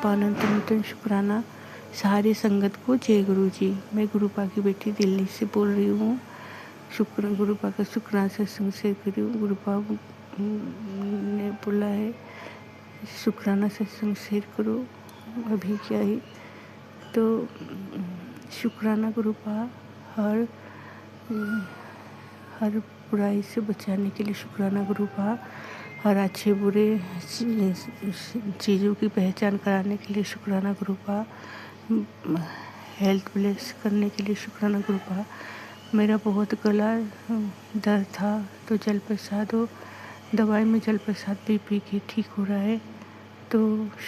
का अनंत अनंत शुक्राना सारी संगत को। जय गुरु जी। मैं गुरुपा की बेटी दिल्ली से बोल रही हूँ। गुरुपा का शुक्राना सत्संग शेयर करी हूँ। गुरुपा ने बोला है शुक्राना सत्संग शेयर करो, अभी क्या ही तो शुक्राना गुरुपा हर बुराई से बचाने के लिए शुक्राना गुरुपा, हर अच्छे बुरे चीज़ों की पहचान कराने के लिए शुक्राना गुरुपा, हेल्थ ब्लेस करने के लिए शुक्राना गुरुपा। मेरा बहुत गला दर्द था तो जल प्रसाद हो दवाई में जल प्रसाद पी के ठीक हो रहा है। तो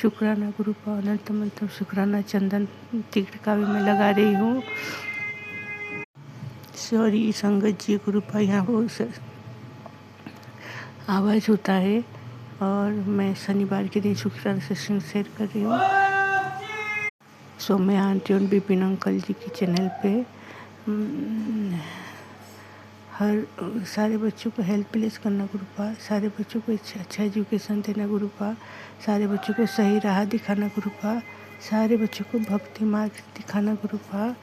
शुक्राना गुरुपा अनंत मंत्र शुक्राना चंदन तिकड़का भी मैं लगा रही हूँ। सॉरी संगत जी, गुरुपा यहाँ बहुत आवाज़ होता है और मैं शनिवार के दिन शुक्राना सेशन शेयर कर रही हूँ सौम्या आंटी और विपिन अंकल जी की चैनल पे। हर सारे बच्चों को हेल्प प्लेस करना गुरुपा, सारे बच्चों को अच्छा एजुकेशन देना गुरुपा, सारे बच्चों को सही राह दिखाना गुरुपा, सारे बच्चों को भक्ति मार्ग दिखाना गुरुपा,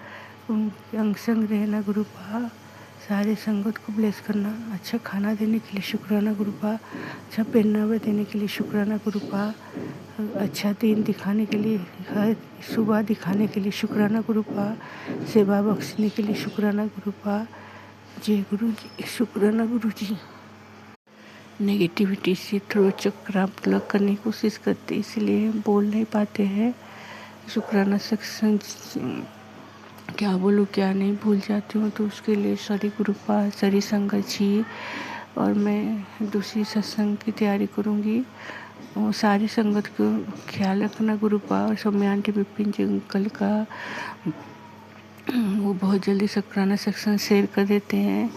उनके अंग संग रहना गुरुपा, सारे संगत को ब्लेस करना, अच्छा खाना देने के लिए शुक्राना गुरुपा, अच्छा पहनावा देने के लिए शुक्राना गुरुपा, अच्छा दिन दिखाने के लिए, हर सुबह दिखाने के लिए शुक्राना गुरुपा, सेवा बख्शने के लिए शुक्राना गुरुपा। जय गुरु जी। शुक्राना गुरु जी। नेगेटिविटी से थोड़ा चक्कर आप अलग करने की कोशिश करते इसलिए बोल नहीं पाते हैं। शुक्राना सत्संग क्या बोलूँ क्या नहीं भूल जाती हूँ, तो उसके लिए सॉरी गुरुपा, सॉरी संगत जी। और मैं दूसरी सत्संग की तैयारी करूँगी और सारी संगत को ख्याल रखना गुरुपा। और सौम्या आंटी विपिन जी अंकल का वो बहुत जल्दी शुक्राना सत्संग शेयर कर देते हैं।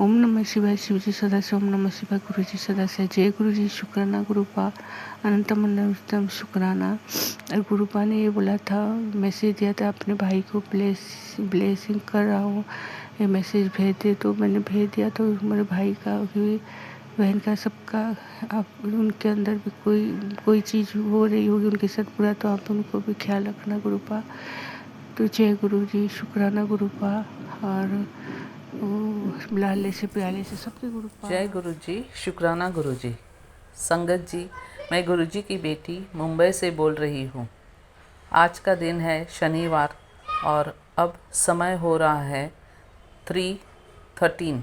ओम नमः शिवाय, शिव जी सदा से ओम नमः शिवाय, गुरु जी सदा से जय गुरु जी। शुक्राना गुरुपा अनंतम अनंतम शुक्राना। और गुरुपा ने ये बोला था, मैसेज दिया था अपने भाई को ब्लेसिंग कर रहा हूँ, ये मैसेज भेज दे, तो मैंने भेज दिया। तो मेरे भाई का भी बहन का सबका आप उनके अंदर भी कोई चीज़ हो रही होगी उनके साथ पूरा, तो आप उनको भी ख्याल रखना गुरुपा। तो जय गुरु जी। शुक्राना गुरुपा और लाले से प्याले से सबके गुरुपा। जय गुरु जी। शुक्राना गुरु जी। संगत जी, मैं गुरु जी की बेटी मुंबई से बोल रही हूँ। आज का दिन है शनिवार और अब समय हो रहा है 3:13।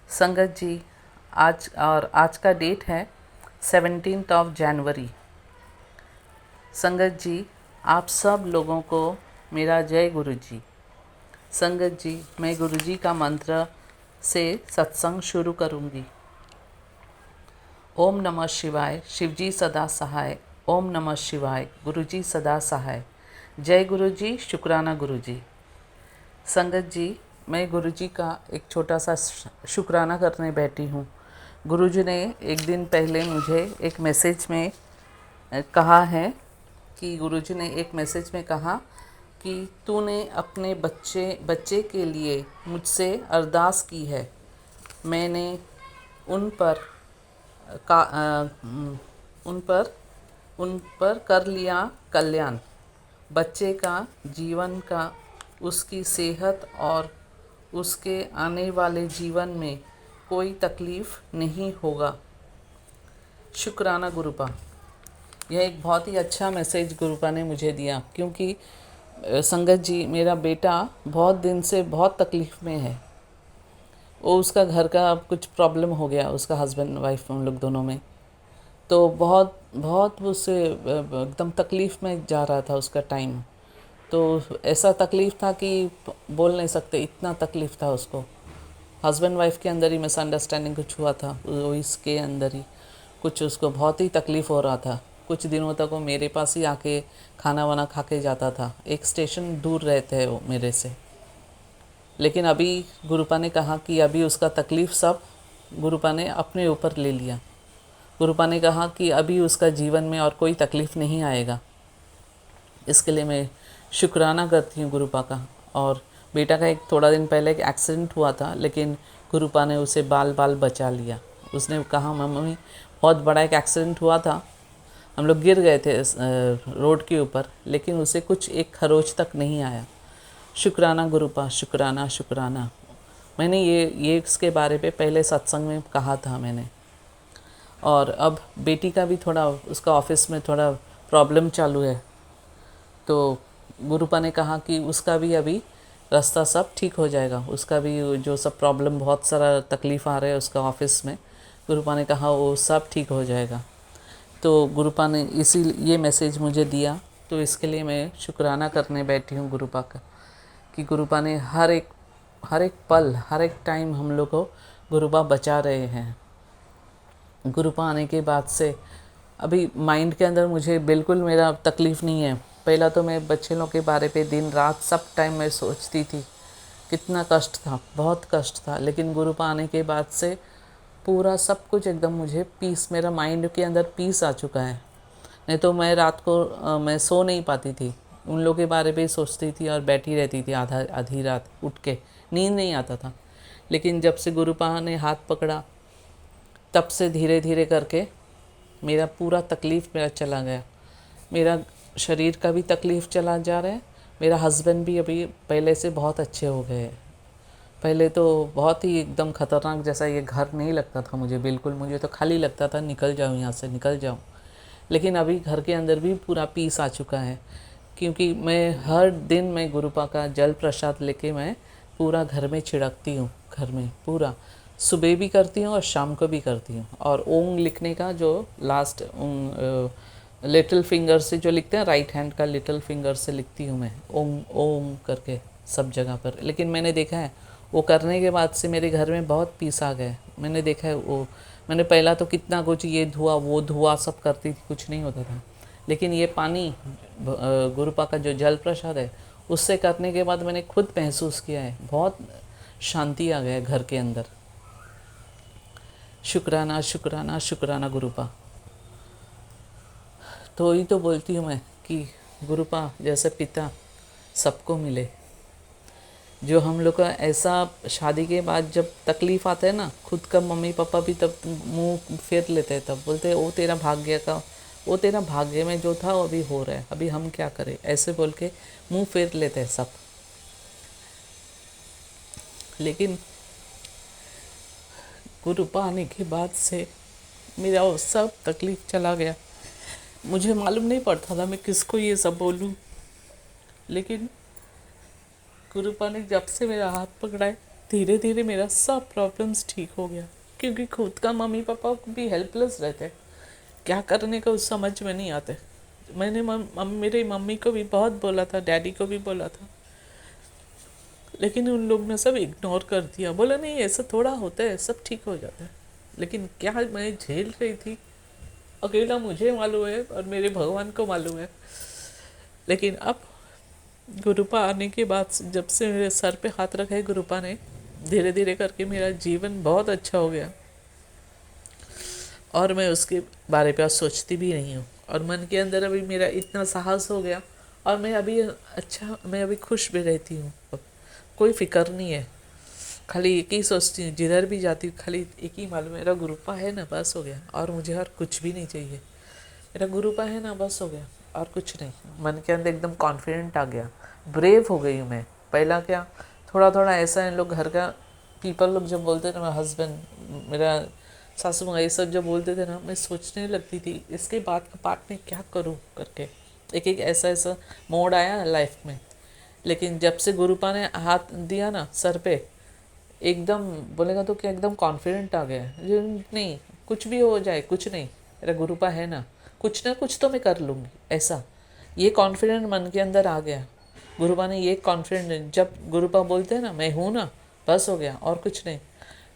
संगत जी, आज का डेट है 17 जनवरी। संगत जी, आप सब लोगों को मेरा जय गुरु जी। संगत जी, मैं गुरु जी का मंत्र से सत्संग शुरू करूँगी। ओम नमः शिवाय, शिवजी सदा सहाय। ओम नमः शिवाय, गुरु जी सदा सहाय। जय गुरु जी। शुक्राना गुरु जी। संगत जी, मैं गुरु जी का एक छोटा सा शुक्राना करने बैठी हूँ। गुरु जी ने एक दिन पहले मुझे एक मैसेज में कहा है कि गुरुजी ने एक मैसेज में कहा कि तूने अपने बच्चे के लिए मुझसे अरदास की है, मैंने उन पर कर लिया कल्याण। बच्चे का जीवन का, उसकी सेहत और उसके आने वाले जीवन में कोई तकलीफ़ नहीं होगा। शुक्राना गुरुपा। यह एक बहुत ही अच्छा मैसेज गुरुपा ने मुझे दिया, क्योंकि संगत जी, मेरा बेटा बहुत दिन से बहुत तकलीफ़ में है। वो उसका घर का कुछ प्रॉब्लम हो गया, उसका हस्बैंड वाइफ उन लोग दोनों में, तो बहुत उससे एकदम तकलीफ़ में जा रहा था उसका टाइम। तो ऐसा तकलीफ़ था कि बोल नहीं सकते, इतना तकलीफ़ था उसको। हस्बैंड वाइफ के अंदर ही मिसअंडरस्टैंडिंग कुछ हुआ था, वो इसके अंदर ही कुछ उसको बहुत ही तकलीफ़ हो रहा था। कुछ दिनों तक वो मेरे पास ही आके खाना वाना खा के जाता था। एक स्टेशन दूर रहते हैं वो मेरे से। लेकिन अभी गुरुपा ने कहा कि अभी उसका तकलीफ़ सब गुरुपा ने अपने ऊपर ले लिया। गुरुपा ने कहा कि अभी उसका जीवन में और कोई तकलीफ़ नहीं आएगा। इसके लिए मैं शुक्राना करती हूँ गुरुपा का। और बेटा का एक थोड़ा दिन पहले एक एक्सीडेंट हुआ था, लेकिन गुरुपा ने उसे बाल बचा लिया। उसने कहा, मम्मी बहुत बड़ा एक एक्सीडेंट हुआ था, हम लोग गिर गए थे रोड के ऊपर, लेकिन उसे कुछ एक खरोच तक नहीं आया। शुक्राना गुरुपा, शुक्राना शुक्राना। मैंने ये इसके बारे में पहले सत्संग में कहा था मैंने। और अब बेटी का भी थोड़ा, उसका ऑफिस में थोड़ा प्रॉब्लम चालू है, तो गुरुपा ने कहा कि उसका भी अभी रास्ता सब ठीक हो जाएगा। उसका भी जो सब प्रॉब्लम, बहुत सारा तकलीफ़ आ रहा है उसका ऑफिस में, गुरुपा ने कहा वो सब ठीक हो जाएगा। तो गुरुपा ने इसी ये मैसेज मुझे दिया, तो इसके लिए मैं शुक्राना करने बैठी हूँ गुरुपा का, कि गुरुपा ने हर एक पल, हर एक टाइम हम लोग को गुरुपा बचा रहे हैं। गुरुपा आने के बाद से अभी माइंड के अंदर मुझे बिल्कुल मेरा तकलीफ़ नहीं है। पहला तो मैं बच्चे लोग के बारे पे दिन रात सब टाइम मैं सोचती थी, कितना कष्ट था, बहुत कष्ट था। लेकिन गुरुपा आने के बाद से पूरा सब कुछ एकदम मुझे पीस, मेरा माइंड के अंदर पीस आ चुका है। नहीं तो मैं रात को मैं सो नहीं पाती थी, उन लोगों के बारे में सोचती थी और बैठी रहती थी आधी रात उठ के, नींद नहीं आता था। लेकिन जब से गुरुपा ने हाथ पकड़ा, तब से धीरे धीरे करके मेरा पूरा तकलीफ़ मेरा चला गया। मेरा शरीर का भी तकलीफ़ चला जा रहा है। मेरा हस्बैंड भी अभी पहले से बहुत अच्छे हो गए हैं। पहले तो बहुत ही एकदम ख़तरनाक जैसा ये घर नहीं लगता था मुझे, बिल्कुल मुझे तो खाली लगता था, निकल जाऊँ यहाँ से, निकल जाऊँ। लेकिन अभी घर के अंदर भी पूरा पीस आ चुका है, क्योंकि मैं हर दिन मैं गुरुपा का जल प्रसाद लेके मैं पूरा घर में छिड़कती हूँ। घर में पूरा सुबह भी करती हूँ और शाम को भी करती हूँ। और ओम लिखने का जो लास्ट लिटिल फिंगर से जो लिखते हैं, राइट हैंड का लिटिल फिंगर से लिखती हूँ मैं ओम ओम करके सब जगह पर। लेकिन मैंने देखा है वो करने के बाद से मेरे घर में बहुत पीस आ गए। मैंने देखा है वो, मैंने पहला तो कितना कुछ ये धुआ वो धुआ सब करती थी, कुछ नहीं होता था। लेकिन ये पानी गुरुपा का जो जल प्रसाद है, उससे करने के बाद मैंने खुद महसूस किया है, बहुत शांति आ गया घर के अंदर। शुक्राना शुक्राना शुक्राना गुरुपा। तो ही तो बोलती हूँ मैं कि गुरुपा जैसे पिता सबको मिले। जो हम लोग का ऐसा शादी के बाद जब तकलीफ़ आता है ना, खुद का मम्मी पापा भी तब मुंह फेर लेते हैं, तब बोलते हैं वो तेरा भाग्य का, वो तेरा भाग्य में जो था वो अभी हो रहा है, अभी हम क्या करें, ऐसे बोल के मुंह फेर लेते हैं सब। लेकिन गुरुपा आने के बाद से मेरा वो सब तकलीफ़ चला गया। मुझे मालूम नहीं पड़ता था मैं किसको ये सब बोलूं, लेकिन गुरुपा ने जब से मेरा हाथ पकड़ा है, धीरे धीरे मेरा सब प्रॉब्लम्स ठीक हो गया। क्योंकि खुद का मम्मी पापा भी हेल्पलेस रहते हैं, क्या करने का उस समझ में नहीं आते। मैंने मेरी मम्मी को भी बहुत बोला था, डैडी को भी बोला था, लेकिन उन लोग ने सब इग्नोर कर दिया, बोला नहीं ऐसा थोड़ा होता है, सब ठीक हो जाता है। लेकिन क्या मैं झेल रही थी, अकेला मुझे मालूम है और मेरे भगवान को मालूम है। लेकिन अब गुरुपा आने के बाद जब से मेरे सर पे हाथ रखा है गुरुपा ने, धीरे धीरे करके मेरा जीवन बहुत अच्छा हो गया। और मैं उसके बारे पे सोचती भी नहीं हूँ। और मन के अंदर अभी मेरा इतना साहस हो गया, और मैं अभी अच्छा, मैं अभी खुश भी रहती हूँ। अब कोई फिक्र नहीं है, खाली एक ही सोचती हूँ, जिधर भी जाती हूँ खाली एक ही मालूम, मेरा गुरुपा है ना, बस हो गया। और मुझे और कुछ भी नहीं चाहिए, मेरा गुरुपा है ना, बस हो गया, और कुछ नहीं। मन के अंदर एकदम कॉन्फिडेंट आ गया, ब्रेव हो गई हूँ मैं। पहला क्या थोड़ा थोड़ा ऐसा है, लोग घर का पीपल लोग जब बोलते थे, मेरा हस्बैंड, मेरा सासू माँ, ये सब जब बोलते थे ना, मैं सोचने लगती थी इसके बाद का पार्ट में क्या करूँ करके। एक एक ऐसा ऐसा मोड़ आया लाइफ में। लेकिन जब से गुरुपा ने हाथ दिया ना सर पे, एकदम बोलेगा तो क्या, एकदम कॉन्फिडेंट आ गया। नहीं, कुछ भी हो जाए कुछ नहीं, मेरा गुरुपा है ना कुछ तो मैं कर लूँगी, ऐसा ये कॉन्फिडेंट मन के अंदर आ गया। गुरुपा ने ये कॉन्फिडेंट, जब गुरुपा बोलते हैं ना मैं हूँ ना, बस हो गया, और कुछ नहीं।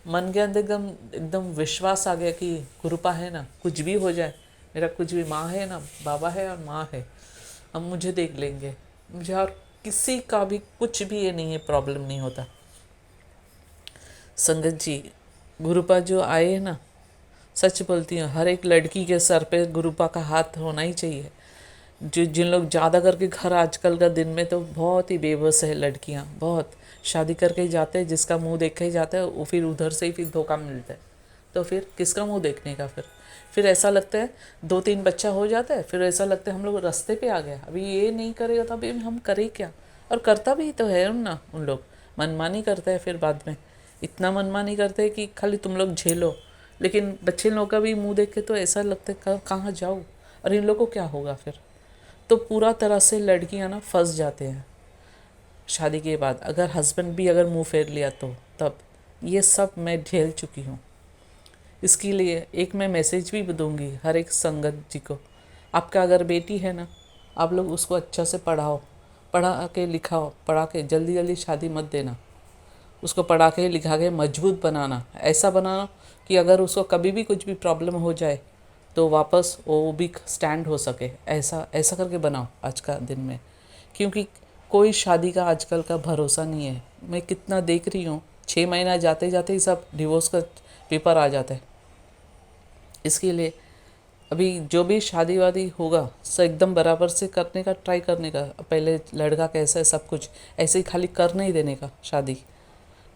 मन के अंदर एकदम एकदम विश्वास आ गया कि गुरुपा है ना, कुछ भी हो जाए, मेरा कुछ भी, माँ है ना, बाबा है और माँ है, हम मुझे देख लेंगे। मुझे और किसी का भी कुछ भी ये नहीं है, प्रॉब्लम नहीं होता। संगत जी, गुरुपा जो आए हैं ना, सच बोलती हूँ, हर एक लड़की के सर पे गुरुपा का हाथ होना ही चाहिए। जो जिन लोग ज़्यादा करके घर आजकल का दिन में तो बहुत ही बेबस है लड़कियाँ, बहुत शादी करके ही जाते हैं, जिसका मुंह देख के ही जाता है, वो फिर उधर से ही फिर धोखा मिलता है। तो फिर किसका मुंह देखने का? फिर ऐसा लगता है 2-3 बच्चा हो जाता है, फिर ऐसा लगता है हम लोग रास्ते पे आ गए, अभी ये नहीं करेगा तो अभी हम करें क्या? और करता भी तो है ना, उन लोग मनमानी करते हैं, फिर बाद में इतना मनमानी करते हैं कि खाली तुम लोग झेलो। लेकिन बच्चे लोग का भी मुंह देख के तो ऐसा लगता है कहाँ जाऊँ, और इन लोग को क्या होगा फिर? तो पूरा तरह से लड़कियां ना फंस जाते हैं शादी के बाद। अगर हस्बैंड भी अगर मुंह फेर लिया तो तब ये सब मैं झेल चुकी हूँ। इसके लिए एक मैं मैसेज भी दूंगी हर एक संगत जी को, आपका अगर बेटी है ना, आप लोग उसको अच्छा से पढ़ाओ, पढ़ा के लिखाओ, पढ़ा के जल्दी जल्दी शादी मत देना, उसको पढ़ा के लिखा के मजबूत बनाना, ऐसा बनाना कि अगर उसको कभी भी कुछ भी प्रॉब्लम हो जाए तो वापस वो भी स्टैंड हो सके। ऐसा ऐसा करके बनाओ आज का दिन में, क्योंकि कोई शादी का आजकल का भरोसा नहीं है। मैं कितना देख रही हूँ, 6 महीना जाते जाते ही सब डिवोर्स का पेपर आ जाता है। इसके लिए अभी जो भी शादी वादी होगा सब एकदम बराबर से करने का ट्राई करने का। पहले लड़का कैसा है सब कुछ ऐसे ही खाली कर नहीं देने का शादी,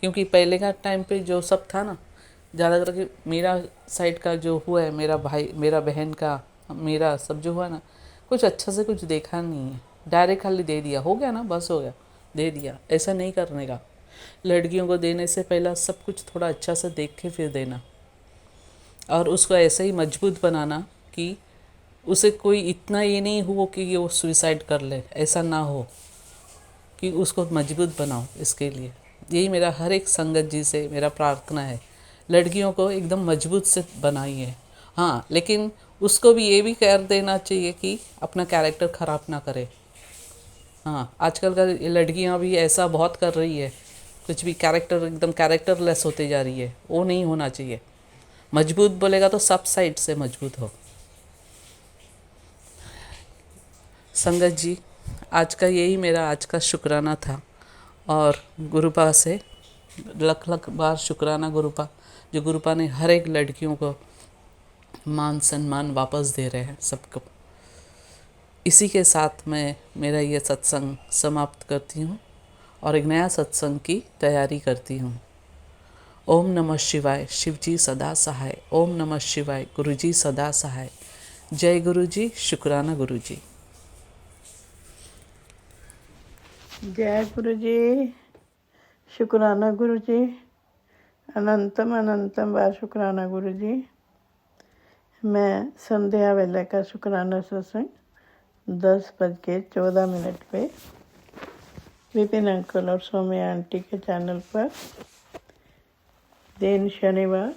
क्योंकि पहले का टाइम पे जो सब था ना, ज़्यादा करके मेरा साइड का जो हुआ है, मेरा भाई मेरा बहन का मेरा सब जो हुआ ना, कुछ अच्छा से कुछ देखा नहीं है, डायरेक्ट खाली दे दिया, हो गया ना बस हो गया, दे दिया। ऐसा नहीं करने का, लड़कियों को देने से पहला सब कुछ थोड़ा अच्छा से देख के फिर देना, और उसको ऐसे ही मजबूत बनाना कि उसे कोई इतना ये नहीं हो कि वो सुसाइड कर ले, ऐसा ना हो, कि उसको मजबूत बनाओ। इसके लिए यही मेरा हर एक संगत जी से मेरा प्रार्थना है, लड़कियों को एकदम मजबूत से बनाइए। हाँ, लेकिन उसको भी ये भी कर देना चाहिए कि अपना कैरेक्टर ख़राब ना करे। हाँ, आजकल का लड़कियां भी ऐसा बहुत कर रही है, कुछ भी कैरेक्टर एकदम कैरेक्टरलेस होते जा रही है, वो नहीं होना चाहिए। मजबूत बोलेगा तो सब साइड से मजबूत हो। संगत जी, आज का यही मेरा आज का शुक्राना था, और गुरुपा से लख लख बार शुक्राना गुरुपा, जो गुरुपा ने हर एक लड़कियों को मान सम्मान वापस दे रहे हैं सबको। इसी के साथ मैं मेरा ये सत्संग समाप्त करती हूँ और एक नया सत्संग की तैयारी करती हूँ। ओम नमः शिवाय, शिव जी सदा सहाय। ओम नमः शिवाय, गुरु जी सदा सहाय। जय गुरु जी, शुक्राना गुरु जी। जय गुरु जी, शुक्राना गुरु जी, अनंतम अनंतम बार शुक्राना गुरु जी। मैं संध्या वेले का शुक्राना सत्संग 10:14 पे विपिन अंकल और सौम्या आंटी के चैनल पर दिन शनिवार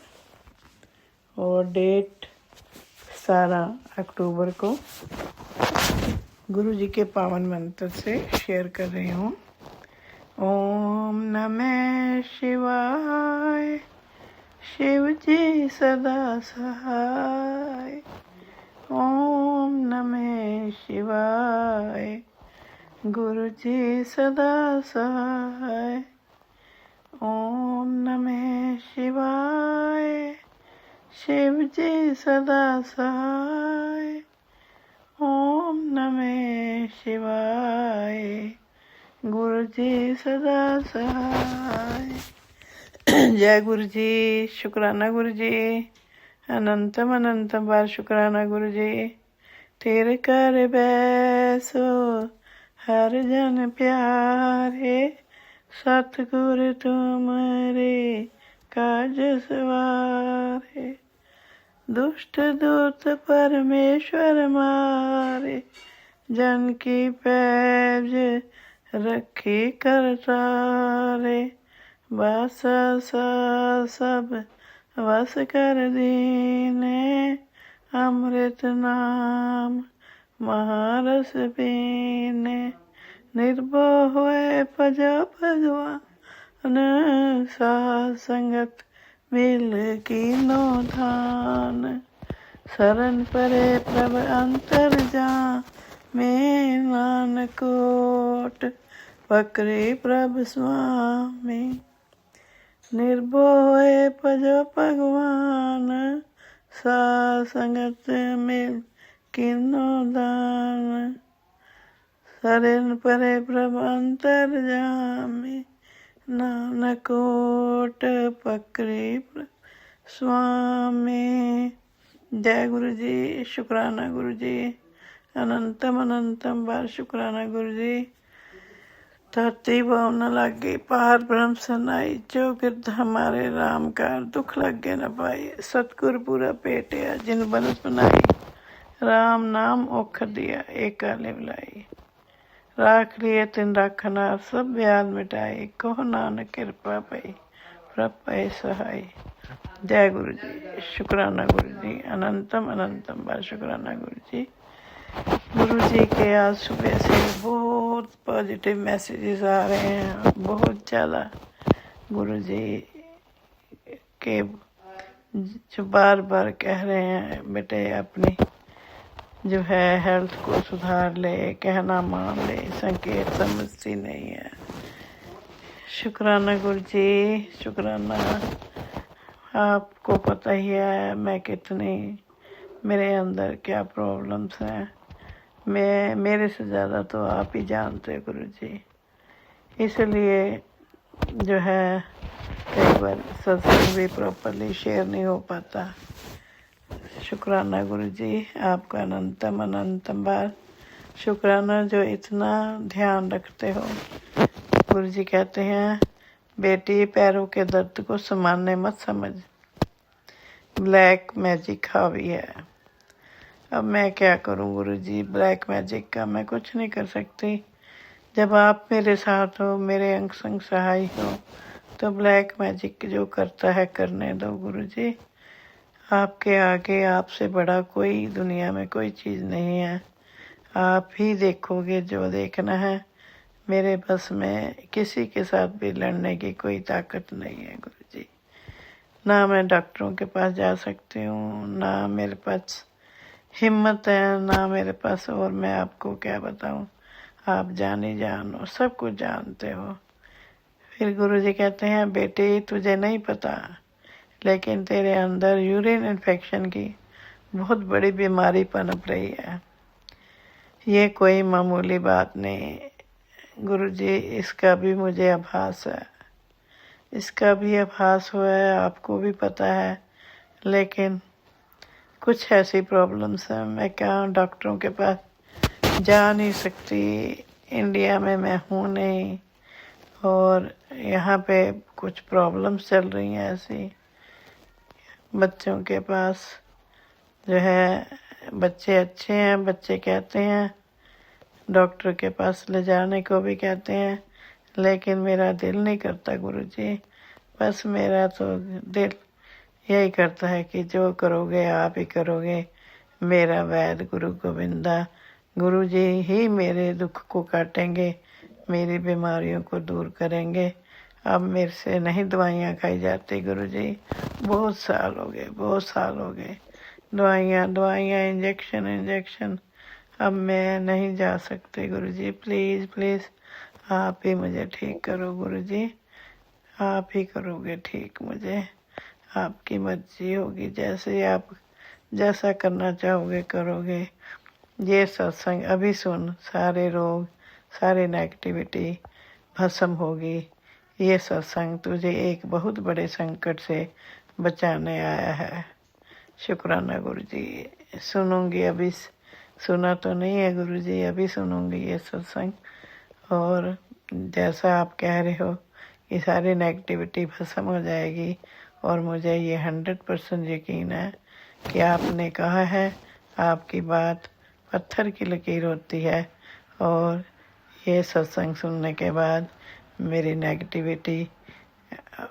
और डेट 17 अक्टूबर को गुरु जी के पावन मंत्र से शेयर कर रही हूँ। ओम नमः शिवाय, शिव जी सदा सहाय। ओम नमः शिवाय, गुरु जी सदा सहाय। ओम नमः शिवाय, शिव जी सदा सहाय। ओम नमः शिवाय, गुरु जी सदा सहाय। जय गुरु जी, शुक्राना गुरु जी, अनंतम अनंतम बार शुक्राना गुरु जी। तेरे कर बैसो हर जन प्यारे, सतगुरु तुम्हारे काज सवारे। दुष्ट दूत परमेश्वर मारे, जन की पैज रखी करतारे। बस सब वस कर दीने, अमृत नाम महारस पीने। निर्भय हुए भजो भगवान, साध संगत मिल कीनो धान। शरण परे प्रभ अंतर में नानक कोट पकड़े प्रभ स्वामी। निर्भय भजो भगवान, साध संगत मिल कीनो दान। शरण परे प्रभ अंतर में नानक कोट पकड़े स्वामी। जय गुरु जी, शुक्राना गुरु जी, अनंतम अनंतम बार शुक्राना गुरु जी। धरती न लागे पार ब्रह्म सनाई, जो गिरध हमारे राम का दुख लगे न पाई। सतगुर पूरा पेटिया जिन बनत बनाई, राम नाम औखद दिया एका लिवलाई। राख लिए तिन राखना सब ब्याज मिटाई, कहो नानक कृपा पई प्रभ पै सहाय। जय गुरु जी, शुक्राना गुरु जी, अनंतम अनंतम बार शुक्राना गुरु जी। गुरु जी के आज सुबह से बहुत पॉजिटिव मैसेजेस आ रहे हैं, बहुत ज़्यादा। गुरु जी के जो बार बार कह रहे हैं बेटे अपनी जो है हेल्थ को सुधार ले, कहना मान ले, संकेत समझती नहीं है। शुक्राना गुरु जी, शुक्राना। आपको पता ही है मैं कितनी, मेरे अंदर क्या प्रॉब्लम्स हैं, मेरे से ज़्यादा तो आप ही जानते गुरु जी। इसलिए जो है कई बार सत्संग भी प्रॉपरली शेयर नहीं हो पाता। शुक्राना गुरु जी, आपका अनंतम अनंतम बार शुक्राना जो इतना ध्यान रखते हो। गुरु जी कहते हैं बेटी पैरों के दर्द को सामान्य मत समझ, ब्लैक मैजिक हावी है। अब मैं क्या करूं गुरु जी, ब्लैक मैजिक का मैं कुछ नहीं कर सकती। जब आप मेरे साथ हो, मेरे अंग संग सहाय हो, तो ब्लैक मैजिक जो करता है करने दो गुरु जी। आपके आगे आपसे बड़ा कोई दुनिया में कोई चीज़ नहीं है। आप ही देखोगे जो देखना है। मेरे बस में किसी के साथ भी लड़ने की कोई ताकत नहीं है गुरु जी। ना मैं डॉक्टरों के पास जा सकती हूँ, ना मेरे पास हिम्मत है, ना मेरे पास, और मैं आपको क्या बताऊँ। आप जानी जानो, सब कुछ जानते हो। फिर गुरु जी कहते हैं बेटे तुझे नहीं पता, लेकिन तेरे अंदर यूरिन इन्फेक्शन की बहुत बड़ी बीमारी पनप रही है। ये कोई मामूली बात नहीं गुरु जी, इसका भी मुझे आभास है, इसका भी आभास हुआ है, आपको भी पता है। लेकिन कुछ ऐसी प्रॉब्लम्स हैं, मैं क्या डॉक्टरों के पास जा नहीं सकती। इंडिया में मैं हूँ नहीं, और यहाँ पे कुछ प्रॉब्लम्स चल रही हैं ऐसी। बच्चों के पास जो है, बच्चे अच्छे हैं, बच्चे कहते हैं डॉक्टर के पास ले जाने को भी कहते हैं, लेकिन मेरा दिल नहीं करता गुरु जी। बस मेरा तो दिल यही करता है कि जो करोगे आप ही करोगे। मेरा वैद गुरु गोविंदा, गुरु जी ही मेरे दुख को काटेंगे, मेरी बीमारियों को दूर करेंगे। अब मेरे से नहीं दवाइयाँ खाई जाती गुरु जी, बहुत साल हो गए, बहुत साल हो गए। दवाइयाँ इंजेक्शन। अब मैं नहीं जा सकती गुरु जी, प्लीज़ प्लीज़ आप ही मुझे ठीक करो गुरु जी, आप ही करोगे ठीक मुझे। आपकी मर्जी होगी, जैसे आप जैसा करना चाहोगे करोगे। ये सत्संग अभी सुन, सारे रोग सारी नेगेटिविटी भस्म होगी। ये सत्संग तुझे एक बहुत बड़े संकट से बचाने आया है। शुक्राना गुरु जी। सुनूंगी, अभी सुना तो नहीं है गुरु जी, अभी सुनूंगी ये सत्संग। और जैसा आप कह रहे हो कि सारी नेगेटिविटी खत्म हो जाएगी, और मुझे ये 100% यकीन है कि आपने कहा है, आपकी बात पत्थर की लकीर होती है। और ये सत्संग सुनने के बाद मेरी नेगेटिविटी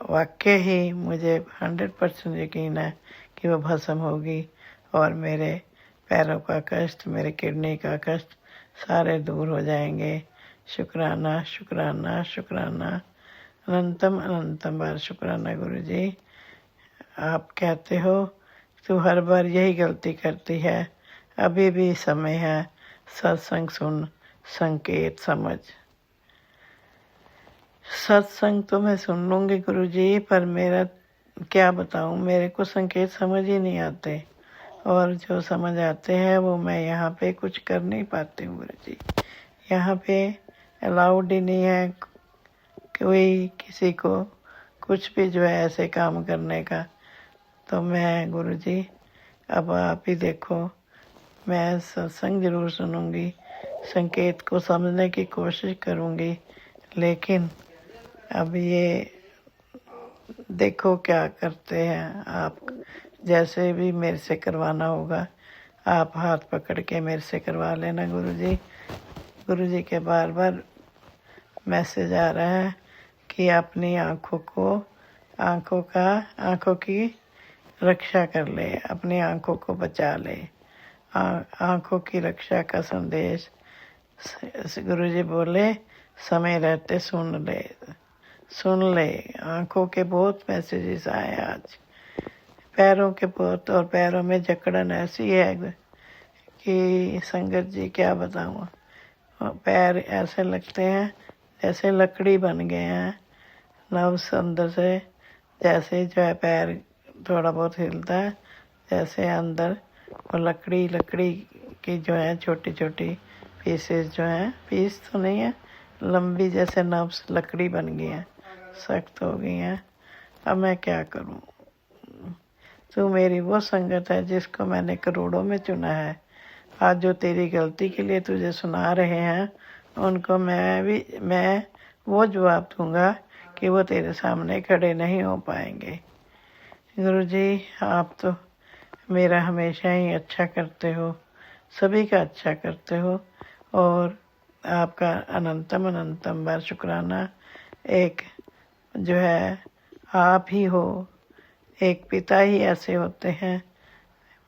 वाकई ही मुझे 100% यकीन है कि वो भस्म होगी, और मेरे पैरों का कष्ट, मेरे किडनी का कष्ट सारे दूर हो जाएंगे। शुक्राना शुक्राना शुक्राना, अनंतम अनंतम बार शुक्राना गुरु जी। आप कहते हो तू हर बार यही गलती करती है, अभी भी समय है, सत्संग सुन, संकेत समझ। सत्संग तो मैं सुन लूँगी गुरु जी, पर मेरा क्या बताऊँ, मेरे को संकेत समझ ही नहीं आते, और जो समझ आते हैं वो मैं यहाँ पे कुछ कर नहीं पाती हूँ गुरु जी। यहाँ पे अलाउड ही नहीं है कोई किसी को कुछ भी जो है ऐसे काम करने का। तो मैं गुरुजी अब आप ही देखो, मैं सत्संग जरूर सुनूंगी, संकेत को समझने की कोशिश करूंगी, लेकिन अब ये देखो क्या करते हैं आप। जैसे भी मेरे से करवाना होगा आप हाथ पकड़ के मेरे से करवा लेना गुरुजी। गुरुजी के बार बार मैसेज आ रहा है कि अपनी आँखों की रक्षा कर ले, अपनी आँखों को बचा ले। आँखों की रक्षा का संदेश गुरुजी बोले समय रहते सुन ले। आँखों के बहुत मैसेजेस आए आज, पैरों के बहुत, और पैरों में जकड़न ऐसी है कि संगत जी क्या बताऊँ। पैर ऐसे लगते हैं जैसे लकड़ी बन गए हैं, नर्व्स अंदर से, जैसे जो है पैर थोड़ा बहुत हिलता है जैसे अंदर वो लकड़ी की जो है छोटी छोटी पीसेस जो हैं, पीस तो नहीं है, लंबी जैसे नर्व्स लकड़ी बन गई हैं, सख्त हो गई हैं। अब मैं क्या करूं। तू मेरी वो संगत है जिसको मैंने करोड़ों में चुना है। आज जो तेरी गलती के लिए तुझे सुना रहे हैं उनको मैं वो जवाब दूंगा कि वो तेरे सामने खड़े नहीं हो पाएंगे। गुरुजी आप तो मेरा हमेशा ही अच्छा करते हो, सभी का अच्छा करते हो, और आपका अनंतम बार शुक्राना। एक जो है आप ही हो, एक पिता ही ऐसे होते हैं,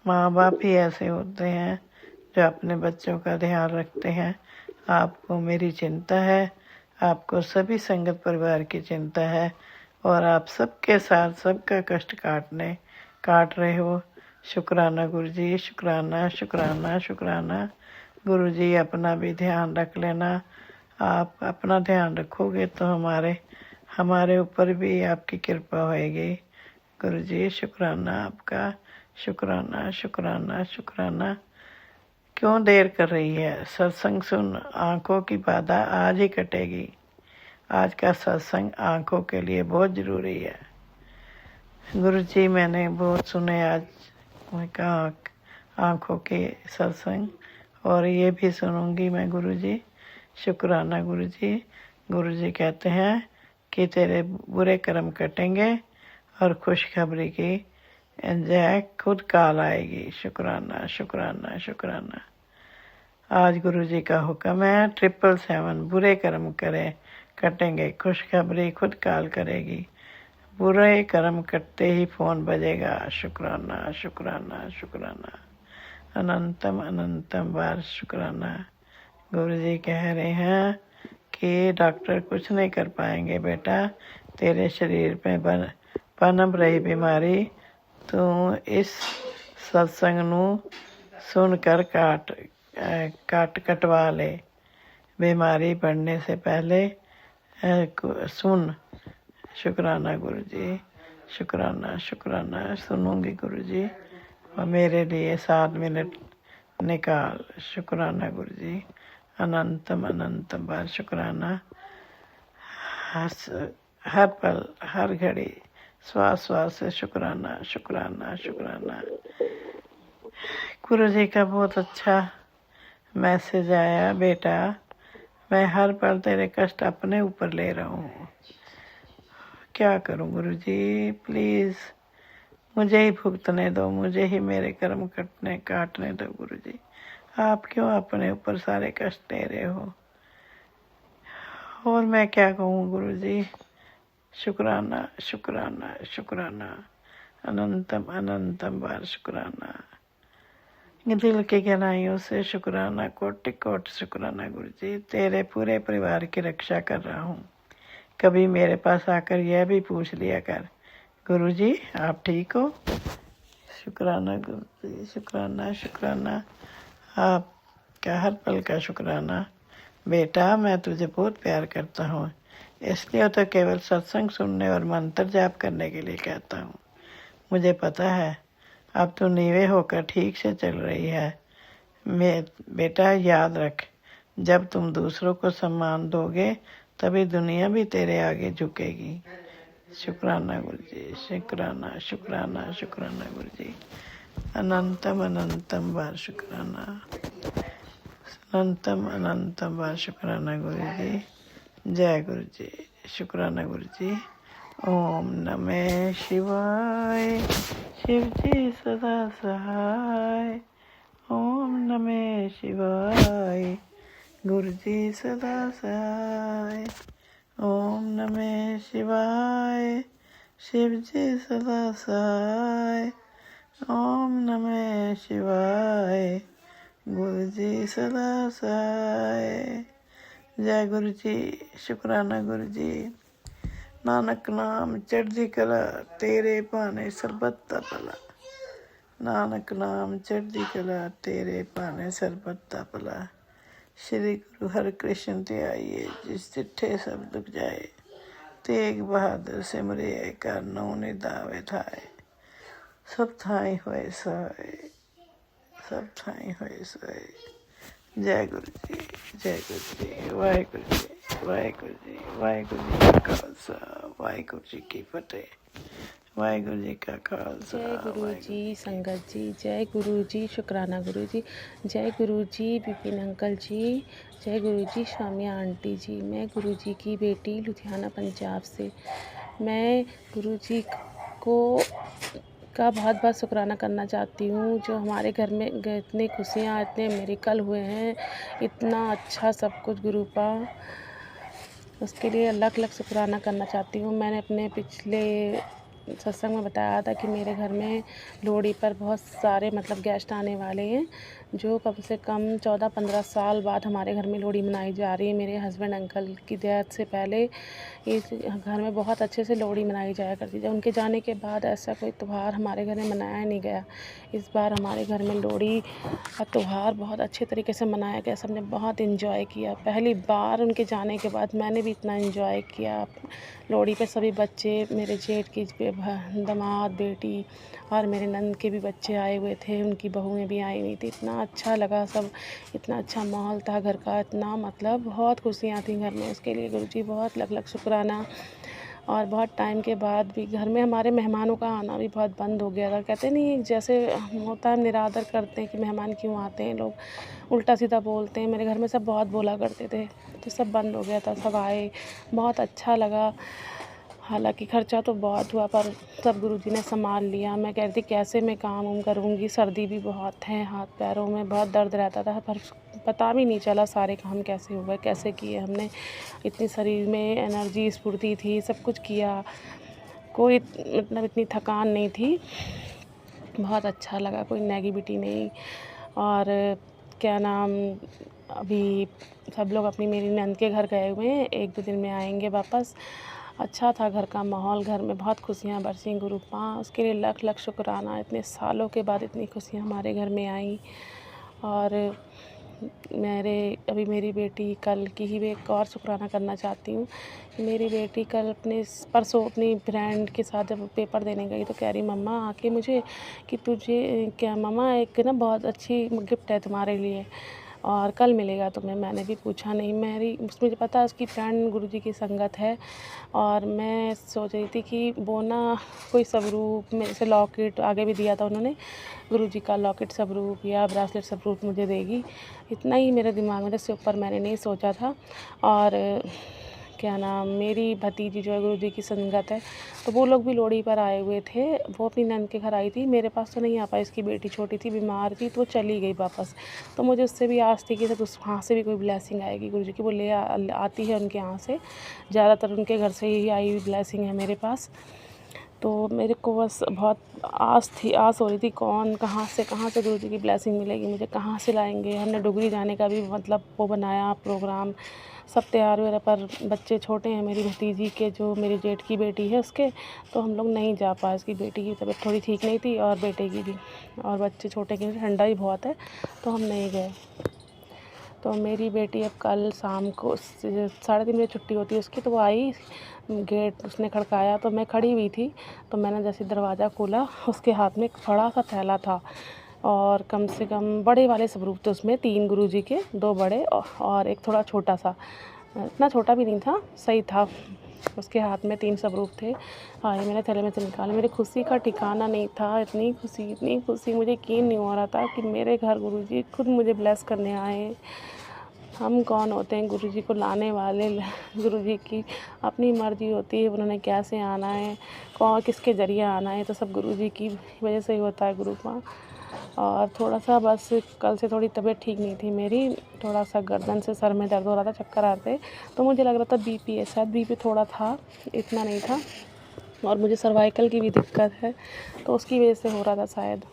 माँ बाप ही ऐसे होते हैं जो अपने बच्चों का ध्यान रखते हैं। आपको मेरी चिंता है, आपको सभी संगत परिवार की चिंता है, और आप सबके साथ सबका कष्ट काट रहे हो। शुक्राना गुरुजी, शुक्राना। गुरुजी अपना भी ध्यान रख लेना। आप अपना ध्यान रखोगे तो हमारे ऊपर भी आपकी कृपा होएगी। गुरुजी शुक्राना आपका, शुक्राना। क्यों देर कर रही है? सत्संग सुन, आँखों की बाधा आज ही कटेगी। आज का सत्संग आँखों के लिए बहुत ज़रूरी है। गुरुजी मैंने बहुत सुने आज, मैं कहा आँखों के सत्संग, और ये भी सुनूंगी मैं गुरुजी। शुक्राना गुरुजी। गुरुजी कहते हैं कि तेरे बुरे कर्म कटेंगे और खुशखबरी की जय खुद काल आएगी। शुक्राना। आज गुरुजी का हुक्म है 777 बुरे कर्म कटेंगे, खुशखबरी खुद काल करेगी। बुरे कर्म कटते ही फोन बजेगा। शुक्राना। अनंतम बार शुक्राना। गुरुजी कह रहे हैं कि डॉक्टर कुछ नहीं कर पाएंगे बेटा, तेरे शरीर पे पनप रही बीमारी, तू इस सत्संग नू सुनकर कटवा ले। बीमारी बढ़ने से पहले सुन। शुक्राना गुरुजी, शुक्राना सुनूंगी गुरुजी, और मेरे लिए 7 मिनट निकाल। शुक्राना गुरुजी, अनंतम बार शुक्राना। हर पल हर घड़ी श्वास से शुक्राना। गुरुजी का बहुत अच्छा मैसेज आया, बेटा मैं हर पल तेरे कष्ट अपने ऊपर ले रहा हूँ। क्या करूँ गुरुजी, प्लीज़ मुझे ही भुगतने दो, मुझे ही मेरे कर्म काटने दो गुरुजी। आप क्यों अपने ऊपर सारे कष्ट ले रहे हो? और मैं क्या कहूँ गुरुजी। शुक्राना। अनंतम बार शुक्राना। दिल की गहराइयों से शुक्राना, कोटि शुक्राना गुरुजी। तेरे पूरे परिवार की रक्षा कर रहा हूँ। कभी मेरे पास आकर यह भी पूछ लिया कर, गुरुजी आप ठीक हो? शुक्राना गुरुजी, शुक्राना। आपका हर पल का शुक्राना। बेटा मैं तुझे बहुत प्यार करता हूँ, इसलिए तो केवल सत्संग सुनने और मंत्र जाप करने के लिए कहता हूँ। मुझे पता है अब तू नीवे होकर ठीक से चल रही है। बेटा याद रख, जब तुम दूसरों को सम्मान दोगे तभी दुनिया भी तेरे आगे झुकेगी। शुक्राना गुरु जी, शुक्राना शुक्राना शुक्राना गुरु जी। अनंतम अनंतम बार शुक्राना, अनंतम अनंतम बार शुक्राना गुरु जी। जय गुरु जी, शुक्राना गुरु जी। ओम नमः शिवाय, शिव जी सदा सहाय। ओम नमः शिवाय, गुरु जी सदा सहाय। ओम नमः शिवाय, शिव जी सदा सहाय। ओम नमः शिवाय, गुरु जी सदा सहाय। जय गुरु जी, शुक्राना गुरु जी। नानक नाम चढ़दी कला, तेरे भाने सरबत दा भला। नानक नाम चढ़दी कला, तेरे भाने सरबत दा भला। श्री गुरु हर कृष्ण ते आइए, जिस तिठे सब दुख जाए। तेग बहादुर सिमरे, कर नौ निदावे थाए। सब थाई होए सहाय, सब थाई होए सहाय। जय गुरु जी, जय गुरु जी। वाहिगुरु जी, वाहिगुरु जी, वाहिगुरु जी का खालसा, वाहिगुरु जी की फतेह। वाहिगुरु जी का खालसा। जय गुरु वाहिगुरु जी, की संगत जी, जय गुरु जी, शुक्राना गुरु जी, जय गुरु जी, विपिन अंकल जी, जय गुरु जी, स्वामी आंटी जी। मैं गुरु जी की बेटी लुधियाना पंजाब से। मैं गुरु जी को का बहुत बहुत शुक्राना करना चाहती हूँ, जो हमारे घर में इतनी खुशियाँ, इतने मेरेकल हुए हैं, इतना अच्छा सब कुछ गुरु का, उसके लिए लाख लाख शुक्राना करना चाहती हूँ। मैंने अपने पिछले सत्संग में बताया था कि मेरे घर में लोहड़ी पर बहुत सारे मतलब गेस्ट आने वाले हैं, जो कम से कम 14-15 साल बाद हमारे घर में लोहड़ी मनाई जा रही है। मेरे हस्बैंड अंकल की डेथ से पहले इस घर में बहुत अच्छे से लोहड़ी मनाई जाया करती थी। उनके जाने के बाद ऐसा कोई त्यौहार हमारे घर में मनाया नहीं गया। इस बार हमारे घर में लोहड़ी का त्यौहार बहुत अच्छे तरीके से मनाया गया। सबने बहुत इन्जॉय किया। पहली बार उनके जाने के बाद मैंने भी इतना इन्जॉय किया। लोहड़ी पे सभी बच्चे, मेरे जेठ की दामाद बेटी और मेरे नंद के भी बच्चे आए हुए थे, उनकी बहुएं भी आई हुई थी। इतना अच्छा लगा, सब इतना अच्छा माहौल था घर का, इतना मतलब बहुत खुशियाँ थी घर में। उसके लिए गुरु जी बहुत लख लख शुक्राना। और बहुत टाइम के बाद भी घर में हमारे मेहमानों का आना भी बहुत बंद हो गया था। कहते नहीं, जैसे होता है निरादर करते हैं कि मेहमान क्यों आते हैं, लोग उल्टा सीधा बोलते हैं। मेरे घर में सब बहुत बोला करते थे, तो सब बंद हो गया था। सब आए, बहुत अच्छा लगा। हालांकि खर्चा तो बहुत हुआ, पर सब गुरुजी ने संभाल लिया। मैं कह रही थी कैसे मैं काम वाम करूँगी, सर्दी भी बहुत है, हाथ पैरों में बहुत दर्द रहता था, पर पता भी नहीं चला सारे काम कैसे हुए, कैसे किए हमने। इतनी शरीर में एनर्जी स्फूर्ति थी, सब कुछ किया, कोई मतलब इतनी थकान नहीं थी। बहुत अच्छा लगा, कोई नेगेटिविटी नहीं। और क्या नाम, अभी सब लोग अपनी मेरी नंद के घर गए हुए हैं, 1-2 दिन में आएंगे वापस। अच्छा था घर का माहौल, घर में बहुत खुशियाँ बरसीं गुरु पाँ, उसके लिए लख लख शुक्राना। इतने सालों के बाद इतनी खुशियाँ हमारे घर में आई। और अभी मेरी बेटी कल की ही एक और शुक्राना करना चाहती हूँ। मेरी बेटी कल परसों अपनी फ्रेंड के साथ जब पेपर देने गई, तो कह रही मम्मा आके मुझे कि तुझे क्या मम्मा, एक ना बहुत अच्छी गिफ्ट है तुम्हारे लिए और कल मिलेगा तुम्हें। मैंने भी पूछा नहीं, मुझे पता है उसकी फ्रेंड गुरुजी की संगत है। और मैं सोच रही थी कि वो ना कोई स्वरूप में, जैसे लॉकेट आगे भी दिया था उन्होंने, गुरुजी का लॉकेट स्वरूप या ब्रासलेट स्वरूप मुझे देगी। इतना ही मेरे दिमाग में, इससे ऊपर मैंने नहीं सोचा था। और क्या नाम, मेरी भतीजी जो है गुरुजी की संगत है, तो वो लोग भी लोहड़ी पर आए हुए थे। वो अपनी नंद के घर आई थी, मेरे पास तो नहीं आ पाई, उसकी बेटी छोटी थी, बीमार थी, तो वो चली गई वापस। तो मुझे उससे भी आस थी कि सब उस वहाँ से भी कोई ब्लेसिंग आएगी गुरुजी की, वो आती है उनके यहाँ से, ज़्यादातर उनके घर से ही आई हुई ब्लेसिंग है मेरे पास। तो मेरे को बस बहुत आस हो रही थी, कहाँ से गुरुजी की ब्लेसिंग मिलेगी मुझे, कहाँ से लाएंगे। हमने डुगरी जाने का भी मतलब वो बनाया प्रोग्राम, सब तैयार हुए, पर बच्चे छोटे हैं मेरी भतीजी के, जो मेरी जेठ की बेटी है उसके, तो हम लोग नहीं जा पाए। उसकी बेटी की तबीयत थोड़ी ठीक नहीं थी और बेटे की भी, और बच्चे छोटे की, ठंडा ही बहुत है, तो हम नहीं गए। तो मेरी बेटी अब कल शाम को 3:30 बजे छुट्टी होती है उसकी, तो वो आई, गेट उसने खड़काया, तो मैं खड़ी हुई थी, तो मैंने जैसे दरवाज़ा खोला, उसके हाथ में एक बड़ा सा थैला था, और कम से कम बड़े वाले स्वरूप थे उसमें, 3 गुरुजी के, 2 बड़े और एक थोड़ा छोटा सा, इतना छोटा भी नहीं था, सही था। उसके हाथ में 3 स्वरूप थे। ये मैंने थैले में से निकाले। मेरी खुशी का ठिकाना नहीं था। इतनी खुशी मुझे यकीन नहीं हो रहा था कि मेरे घर गुरुजी खुद मुझे ब्लेस करने आए हैं। हम कौन होते हैं गुरुजी को लाने वाले? गुरुजी की अपनी मर्ज़ी होती है, उन्होंने कैसे आना है, कौन किसके ज़रिए आना है, तो सब गुरुजी की वजह से ही होता है गुरुपा। और थोड़ा-सा बस कल से थोड़ी तबीयत ठीक नहीं थी मेरी, थोड़ा-सा गर्दन से सर में दर्द हो रहा था, चक्कर आ रहे थे, तो मुझे लग रहा था बीपी है, शायद बीपी थोड़ा था, इतना नहीं था। और मुझे सर्वाइकल की भी दिक्कत है, तो उसकी वजह से हो रहा था शायद।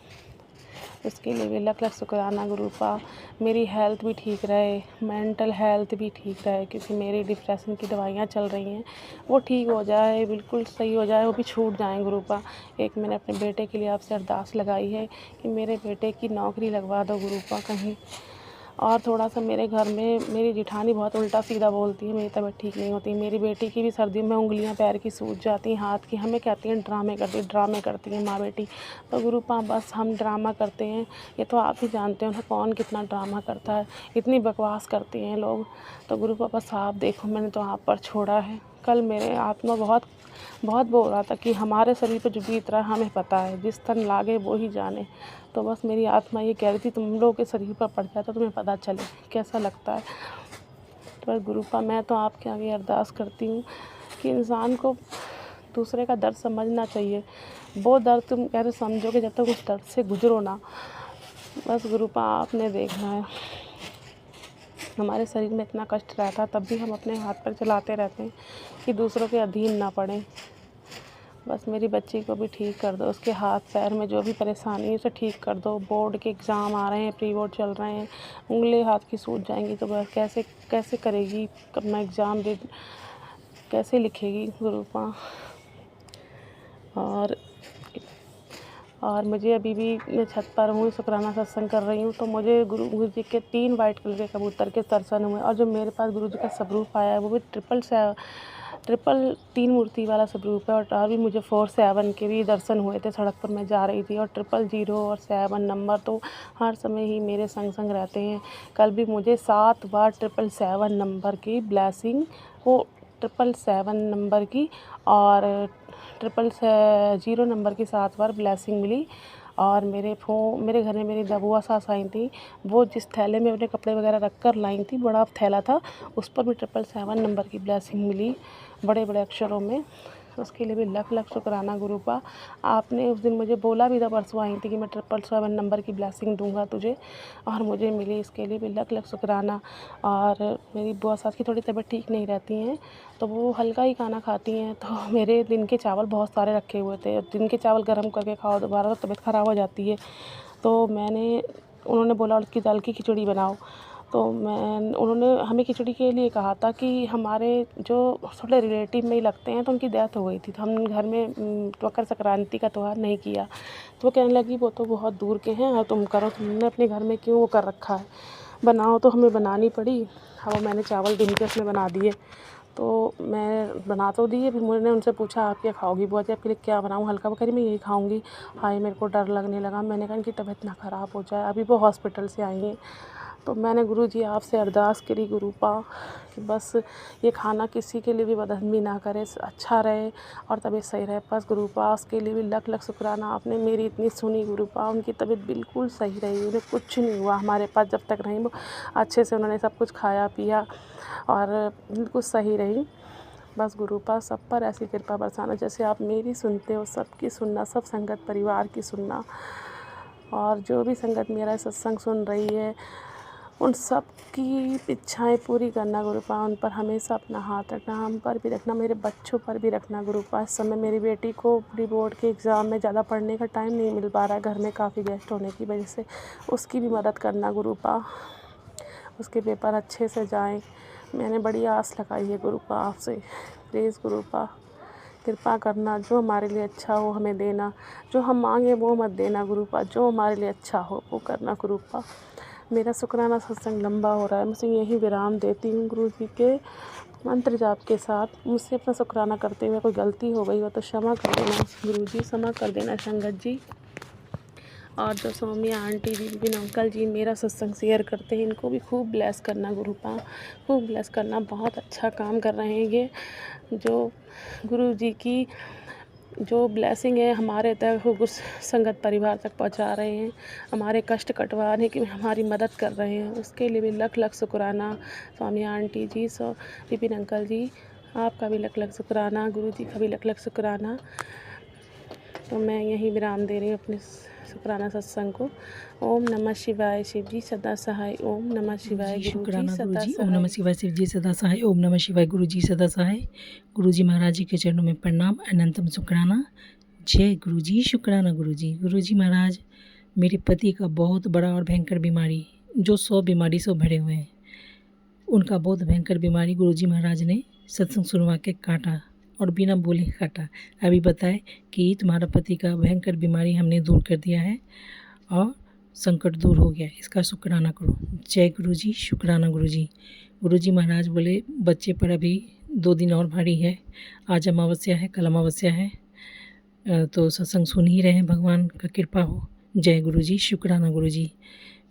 उसके लिए भी लख-लख शुक्राना गुरुपा। मेरी हेल्थ भी ठीक रहे, मेंटल हेल्थ भी ठीक रहे, क्योंकि मेरी डिप्रेशन की दवाइयाँ चल रही हैं, वो ठीक हो जाए, बिल्कुल सही हो जाए, वो भी छूट जाएँ गुरुपा। एक मैंने अपने बेटे के लिए आपसे अरदास लगाई है कि मेरे बेटे की नौकरी लगवा दो गुरुपा कहीं। और थोड़ा-सा मेरे घर में मेरी जेठानी बहुत उल्टा-सीधा बोलती है, मेरी तबीयत ठीक नहीं होती। मेरी बेटी की भी सर्दियों में उँगलियाँ पैर की सूज जाती हैं, हाथ की। हमें कहती हैं ड्रामे करती हैं माँ-बेटी। तो गुरुपा बस हम ड्रामा करते हैं, ये तो आप ही जानते हो ना कौन कितना ड्रामा करता है, इतनी बकवास करते हैं लोग। तो गुरुपा बस आप देखो, मैंने तो आप पर छोड़ा है। कल मेरे आत्मा बहुत बोल रहा था कि हमारे शरीर पे जो बीत रहा है हमें पता है, जिस तन लागे वो ही जाने। तो बस मेरी आत्मा ये कह रही थी तुम लोगों के शरीर पर पड़ जाए तो तुम्हें पता चले कैसा लगता है। तो बस गुरुपा मैं तो आपके आगे अरदास करती हूँ कि इंसान को दूसरे का दर्द समझना चाहिए। वो दर्द तुम कैसे समझोगे जब तक उस दर्द से गुजरो ना। बस गुरुपा आपने देखना है, हमारे शरीर में इतना कष्ट रहता तब भी हम अपने हाथ पर चलाते रहते हैं कि दूसरों के अधीन ना पड़े। बस मेरी बच्ची को भी ठीक कर दो, उसके हाथ पैर में जो भी परेशानी है उसे ठीक कर दो। बोर्ड के एग्ज़ाम आ रहे हैं, प्री बोर्ड चल रहे हैं, उंगली हाथ की सूज जाएंगी तो वह कैसे करेगी अपना एग्ज़ाम दे, कैसे लिखेगी गुरुपा। और मुझे अभी भी मैं छत पर हूँ, शुक्राना सत्संग कर रही हूँ, तो मुझे गुरु जी के 3 वाइट कलर के कबूतर के दर्शन हुए। और जो मेरे पास गुरु जी का स्वरूप आया है वो भी ट्रिपल 3 मूर्ति वाला स्वरूप है। और भी मुझे 4-7 के भी दर्शन हुए थे, सड़क पर मैं जा रही थी। और 000 और 7 नंबर तो हर समय ही मेरे संग रहते हैं। कल भी मुझे 7 बार 777 नंबर की ब्लेसिंग, वो 777 नंबर की और 000 नंबर की 7 बार ब्लेसिंग मिली। और मेरे घर में मेरी बुआ सास आई थी, वो जिस थैले में अपने कपड़े वगैरह रख कर लाई थी, बड़ा थैला था, उस पर भी 777 नंबर की ब्लेसिंग मिली बड़े बड़े अक्षरों में। उसके लिए भी लख शुक्राना गुरुपा। आपने उस दिन मुझे बोला भी था, परसों आई थी, कि मैं 777 नंबर की ब्लेसिंग दूंगा तुझे, और मुझे मिली। इसके लिए भी लख शुक्राना। और मेरी बुआ सास की थोड़ी तबीयत ठीक नहीं रहती हैं, तो वो हल्का ही खाना खाती हैं। तो मेरे दिन के चावल बहुत सारे रखे हुए थे, दिन के चावल गर्म करके खाओ दोबारा तो तबीयत ख़राब हो जाती है। तो उन्होंने बोला उसकी दाल की खिचड़ी बनाओ। तो उन्होंने हमें खिचड़ी के लिए कहा था कि हमारे जो थोड़े रिलेटिव में ही लगते हैं, तो उनकी डेथ हो गई थी, तो हम घर में मकर संक्रांति का त्यौहार नहीं किया। तो वो कहने लगी वो तो बहुत दूर के हैं और तुम करो, तुमने अपने घर में क्यों वो कर रखा है, बनाओ। तो हमें बनानी पड़ी। हाँ, वो मैंने चावल दिन के उसमें बना दिए, तो मैं बना तो दिए। फिर मैंने उनसे पूछा आप क्या खाओगी बुआ जी, आपके लिए क्या बनाऊँ हल्का? वो कह रही मैं यही खाऊंगी। हाय, मेरे को डर लगने लगा। मैंने कहा इनकी तबीयत ना ख़राब हो जाए, अभी वो हॉस्पिटल से आई हैं। तो मैंने गुरुजी आपसे अरदास करी गुरुपा कि बस ये खाना किसी के लिए भी बदहज़मी ना करे, अच्छा रहे और तबीयत सही रहे। बस गुरुपा उसके लिए भी लख शुक्राना, आपने मेरी इतनी सुनी गुरुपा। उनकी तबीयत बिल्कुल सही रही, उन्हें कुछ नहीं हुआ। हमारे पास जब तक रहीं वो अच्छे से उन्होंने सब कुछ खाया पिया और बिल्कुल सही रही। बस गुरुपा सब पर ऐसी कृपा बरसाना, जैसे आप मेरी सुनते हो सबकी सुनना, सब संगत परिवार की सुनना। और जो भी संगत मेरा सत्संग सुन रही है उन सब की इच्छाएं पूरी करना गुरुपा। उन पर हमेशा अपना हाथ रखना, हम पर भी रखना, मेरे बच्चों पर भी रखना गुरुपा। इस समय मेरी बेटी को प्री बोर्ड के एग्ज़ाम में ज़्यादा पढ़ने का टाइम नहीं मिल पा रहा है, घर में काफ़ी गेस्ट होने की वजह से, उसकी भी मदद करना गुरुपा, उसके पेपर अच्छे से जाएं। मैंने बड़ी आस लगाई है गुरुपा आपसे, प्लीज़ गुरुपा कृपा करना, जो हमारे लिए अच्छा हो हमें देना, जो हम मांगे वो मत देना गुरुपा, जो हमारे लिए अच्छा हो वो करना गुरुपा। मेरा शुक्राना सत्संग लंबा हो रहा है, मुझे यही विराम देती हूँ गुरु जी के मंत्र जाप के साथ। मुझसे अपना शुक्राना करते हुए कोई गलती हो गई हो तो क्षमा कर देना गुरु जी, क्षमा कर देना संगत जी। और जो सौम्या आंटी जी, विपिन अंकल जी मेरा सत्संग शेयर करते हैं, इनको भी खूब ब्लेस करना गुरुपा, खूब ब्लेस करना। बहुत अच्छा काम कर रहे हैं ये, जो गुरु जी की जो ब्लेसिंग है हमारे तक गुरु संगत परिवार तक पहुंचा रहे हैं, हमारे कष्ट कटवाने की हमारी मदद कर रहे हैं, उसके लिए भी लख लख शुक्राना। स्वामी आंटी जी, विपिन अंकल जी, आपका भी लख लख शुक्राना, गुरु जी का भी लख लख शुक्राना। तो मैं यहीं विराम दे रही हूँ अपने शुक्राना सत्संग को। ओम नमः शिवाय, शिव जी सदा सहाय। ओम नमः शिवाय, जी गुरु जी शुक्राना गुरु सदा जी। ओम नमः सहाय। शिवाय, शिव जी सदा सहाय। ओम नमः शिवाय, गुरु जी सदा सहाय। गुरु जी महाराज जी के चरणों में प्रणाम, अनंतम शुक्राना। जय गुरु जी, शुक्राना गुरु जी। गुरु जी महाराज, मेरे पति का बहुत बड़ा और भयंकर बीमारी, जो 100 बीमारी से भरे हुए हैं, उनका बहुत भयंकर बीमारी गुरु जी महाराज ने सत्संग सुनवा के काटा और बिना बोले काटा। अभी बताए कि तुम्हारा पति का भयंकर बीमारी हमने दूर कर दिया है और संकट दूर हो गया, इसका शुक्राना करो। जय गुरु जी, शुक्राना गुरु जी। गुरु जी महाराज बोले बच्चे पर अभी 2 दिन और भारी है, आज अमावस्या है, कल अमावस्या है, तो सत्संग सुन ही रहे हैं, भगवान का कृपा हो। जय गुरु जी, शुक्राना गुरु जी।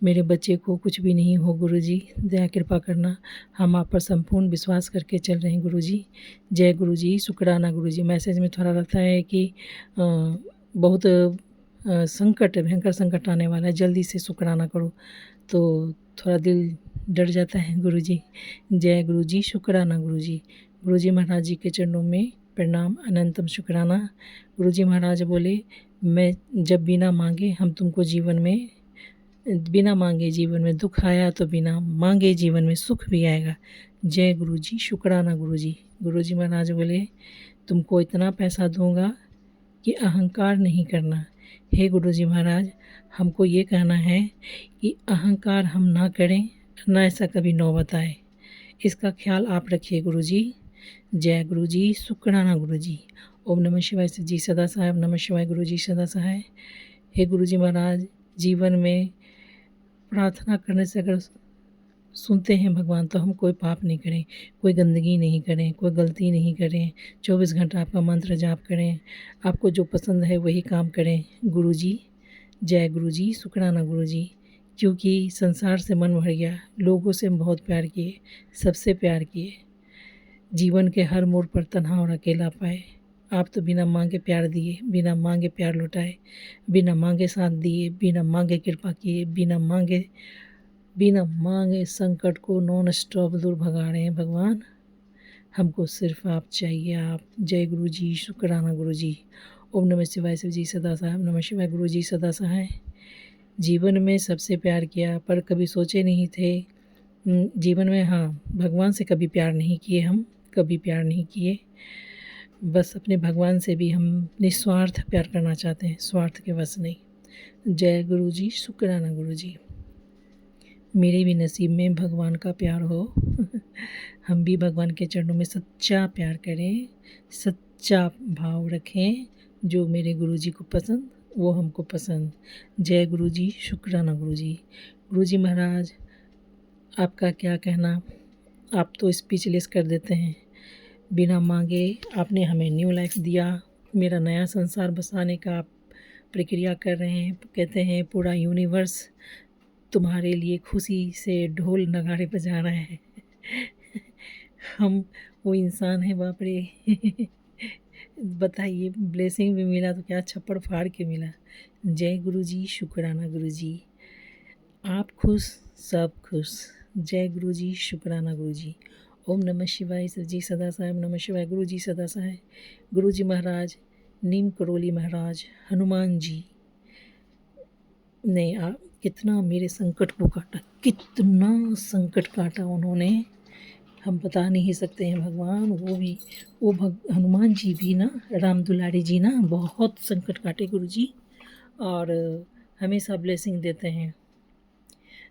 मेरे बच्चे को कुछ भी नहीं हो गुरु जी, दया कृपा करना। हम आप पर संपूर्ण विश्वास करके चल रहे हैं गुरु जी। जय गुरु जी, शुक्राना गुरु जी। मैसेज में थोड़ा रहता है कि बहुत संकट, भयंकर संकट आने वाला है, जल्दी से शुक्राना करो, तो थोड़ा दिल डर जाता है गुरु जी। जय गुरु जी, शुक्राना गुरु जी। गुरु जी महाराज जी के चरणों में प्रणाम, अनंतम शुक्राना। गुरु जी महाराज बोले मैं जब बिना मांगे हम तुमको जीवन में, बिना मांगे जीवन में दुख आया तो बिना मांगे जीवन में सुख भी आएगा। जय गुरु जी, शुक्राना गुरु जी। गुरु जी महाराज बोले तुमको इतना पैसा दूंगा कि अहंकार नहीं करना। हे गुरु जी महाराज, हमको ये कहना है कि अहंकार हम ना करें, ना ऐसा कभी नौबत आए, इसका ख्याल आप रखिए गुरु जी। जय गुरु जी, शुक्राना गुरु जी। ओम नमः शिवाय, शिव जी सदा सहाय। ओम नमः शिवाय, गुरु जी सदा सहाय। हे गुरु जी महाराज, जीवन में प्रार्थना करने से अगर सुनते हैं भगवान तो हम कोई पाप नहीं करें, कोई गंदगी नहीं करें, कोई गलती नहीं करें, 24 घंटा आपका मंत्र जाप करें, आपको जो पसंद है वही काम करें गुरु जी। जय गुरु जी, शुक्राना गुरु जी। क्योंकि संसार से मन भर गया, लोगों से हम बहुत प्यार किए, सबसे प्यार किए, जीवन के हर मोड़ पर तन्हा और अकेला पाए। आप तो बिना मांगे प्यार दिए, बिना मांगे प्यार लुटाए, बिना मांगे साथ दिए, बिना मांगे कृपा किए, बिना मांगे संकट को नॉन स्टॉप दूर भगा रहे हैं भगवान। हमको सिर्फ आप चाहिए, आप। जय गुरु जी, शुक्राना गुरु जी। ओम नमः शिवाय, शिव जी सदा सहाय। ओम नमः शिवाय, गुरु जी सदा सहाय। जीवन में सबसे प्यार किया पर कभी सोचे नहीं थे, जीवन में हाँ भगवान से कभी प्यार नहीं किए, हम कभी प्यार नहीं किए, बस अपने भगवान से भी हम निस्वार्थ प्यार करना चाहते हैं, स्वार्थ के वश नहीं। जय गुरु जी, शुक्राना गुरु जी। मेरे भी नसीब में भगवान का प्यार हो हम भी भगवान के चरणों में सच्चा प्यार करें, सच्चा भाव रखें, जो मेरे गुरु जी को पसंद वो हमको पसंद। जय गुरु जी, शुक्राना गुरु जी। गुरु जी महाराज, आपका क्या कहना, आप तो स्पीचलेस कर देते हैं। बिना मांगे आपने हमें न्यू लाइफ दिया, मेरा नया संसार बसाने का आप प्रक्रिया कर रहे हैं। कहते हैं पूरा यूनिवर्स तुम्हारे लिए खुशी से ढोल नगाड़े बजा रहे हैं हम वो इंसान हैं, बाप रे बताइए, ब्लेसिंग भी मिला तो क्या छप्पड़ फाड़ के मिला। जय गुरु जी, शुक्राना गुरु जी। आप खुश, सब खुश। जय गुरु जी, शुक्राना गुरु जी। ओम नमः शिवाय, शिव जी सदा सहाय। ओम नमः शिवाय, गुरु जी सदा सहाय। गुरु जी महाराज, नीम करोली महाराज, हनुमान जी ने कितना मेरे संकट को काटा, कितना संकट काटा उन्होंने, हम बता नहीं सकते हैं भगवान। वो हनुमान जी भी ना, राम दुलारी जी ना, बहुत संकट काटे गुरु जी और हमेशा ब्लेसिंग देते हैं।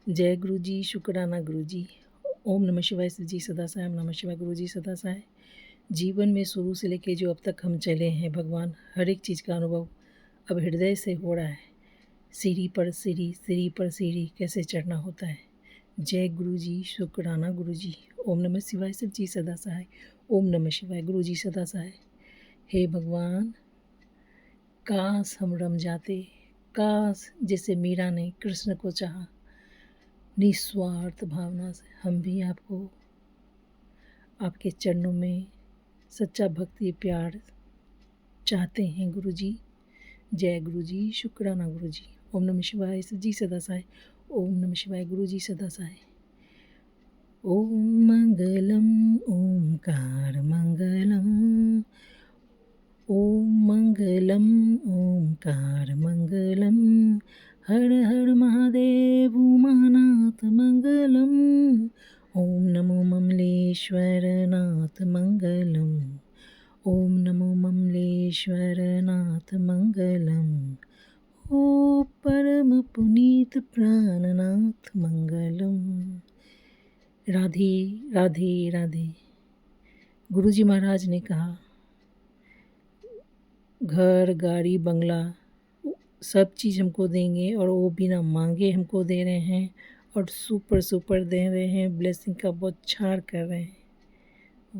जय गुरु जी, शुक्राना गुरु जी। ओम नमः शिवाय, शिव जी सदा सहाय। ओम नमः शिवाय, गुरु जी सदा सहाय। जीवन में शुरू से लेके जो अब तक हम चले हैं भगवान, हर एक चीज़ का अनुभव अब हृदय से हो रहा है। सीढ़ी पर सीढ़ी, सीढ़ी पर सीढ़ी कैसे चढ़ना होता है। जय गुरु जी, शुक्राना गुरु जी। ओम नमः शिवाय, शिव जी सदा सहाय। ओम नमः शिवाय, गुरु जी सदा सहाय। हे भगवान, काश हम रम जाते, काश जैसे मीरा ने कृष्ण को चाहा, निस्वार्थ भावना से हम भी आपको, आपके चरणों में सच्चा भक्ति प्यार चाहते हैं गुरु जी। जय गुरु जी, शुक्राना गुरु जी। ओम नमः शिवाय जी सदा साई। ओम नमः शिवाय गुरु जी सदा साई। ओम मंगलम ओंकार मंगलम, ओम मंगलम ओंकार मंगलम, हर हर महादेव उमानाथ मंगलम, ओम नमो ममलेश्वर नाथ मंगलम, ओम नमो ममलेश्वर नाथ मंगलम, ओ परम पुनीत प्राणनाथ मंगलम। राधे राधे राधे। गुरुजी महाराज ने कहा, घर गाड़ी बंगला सब चीज़ हमको देंगे और वो बिना मांगे हमको दे रहे हैं और सुपर दे रहे हैं, ब्लेसिंग का बौछार कर रहे हैं।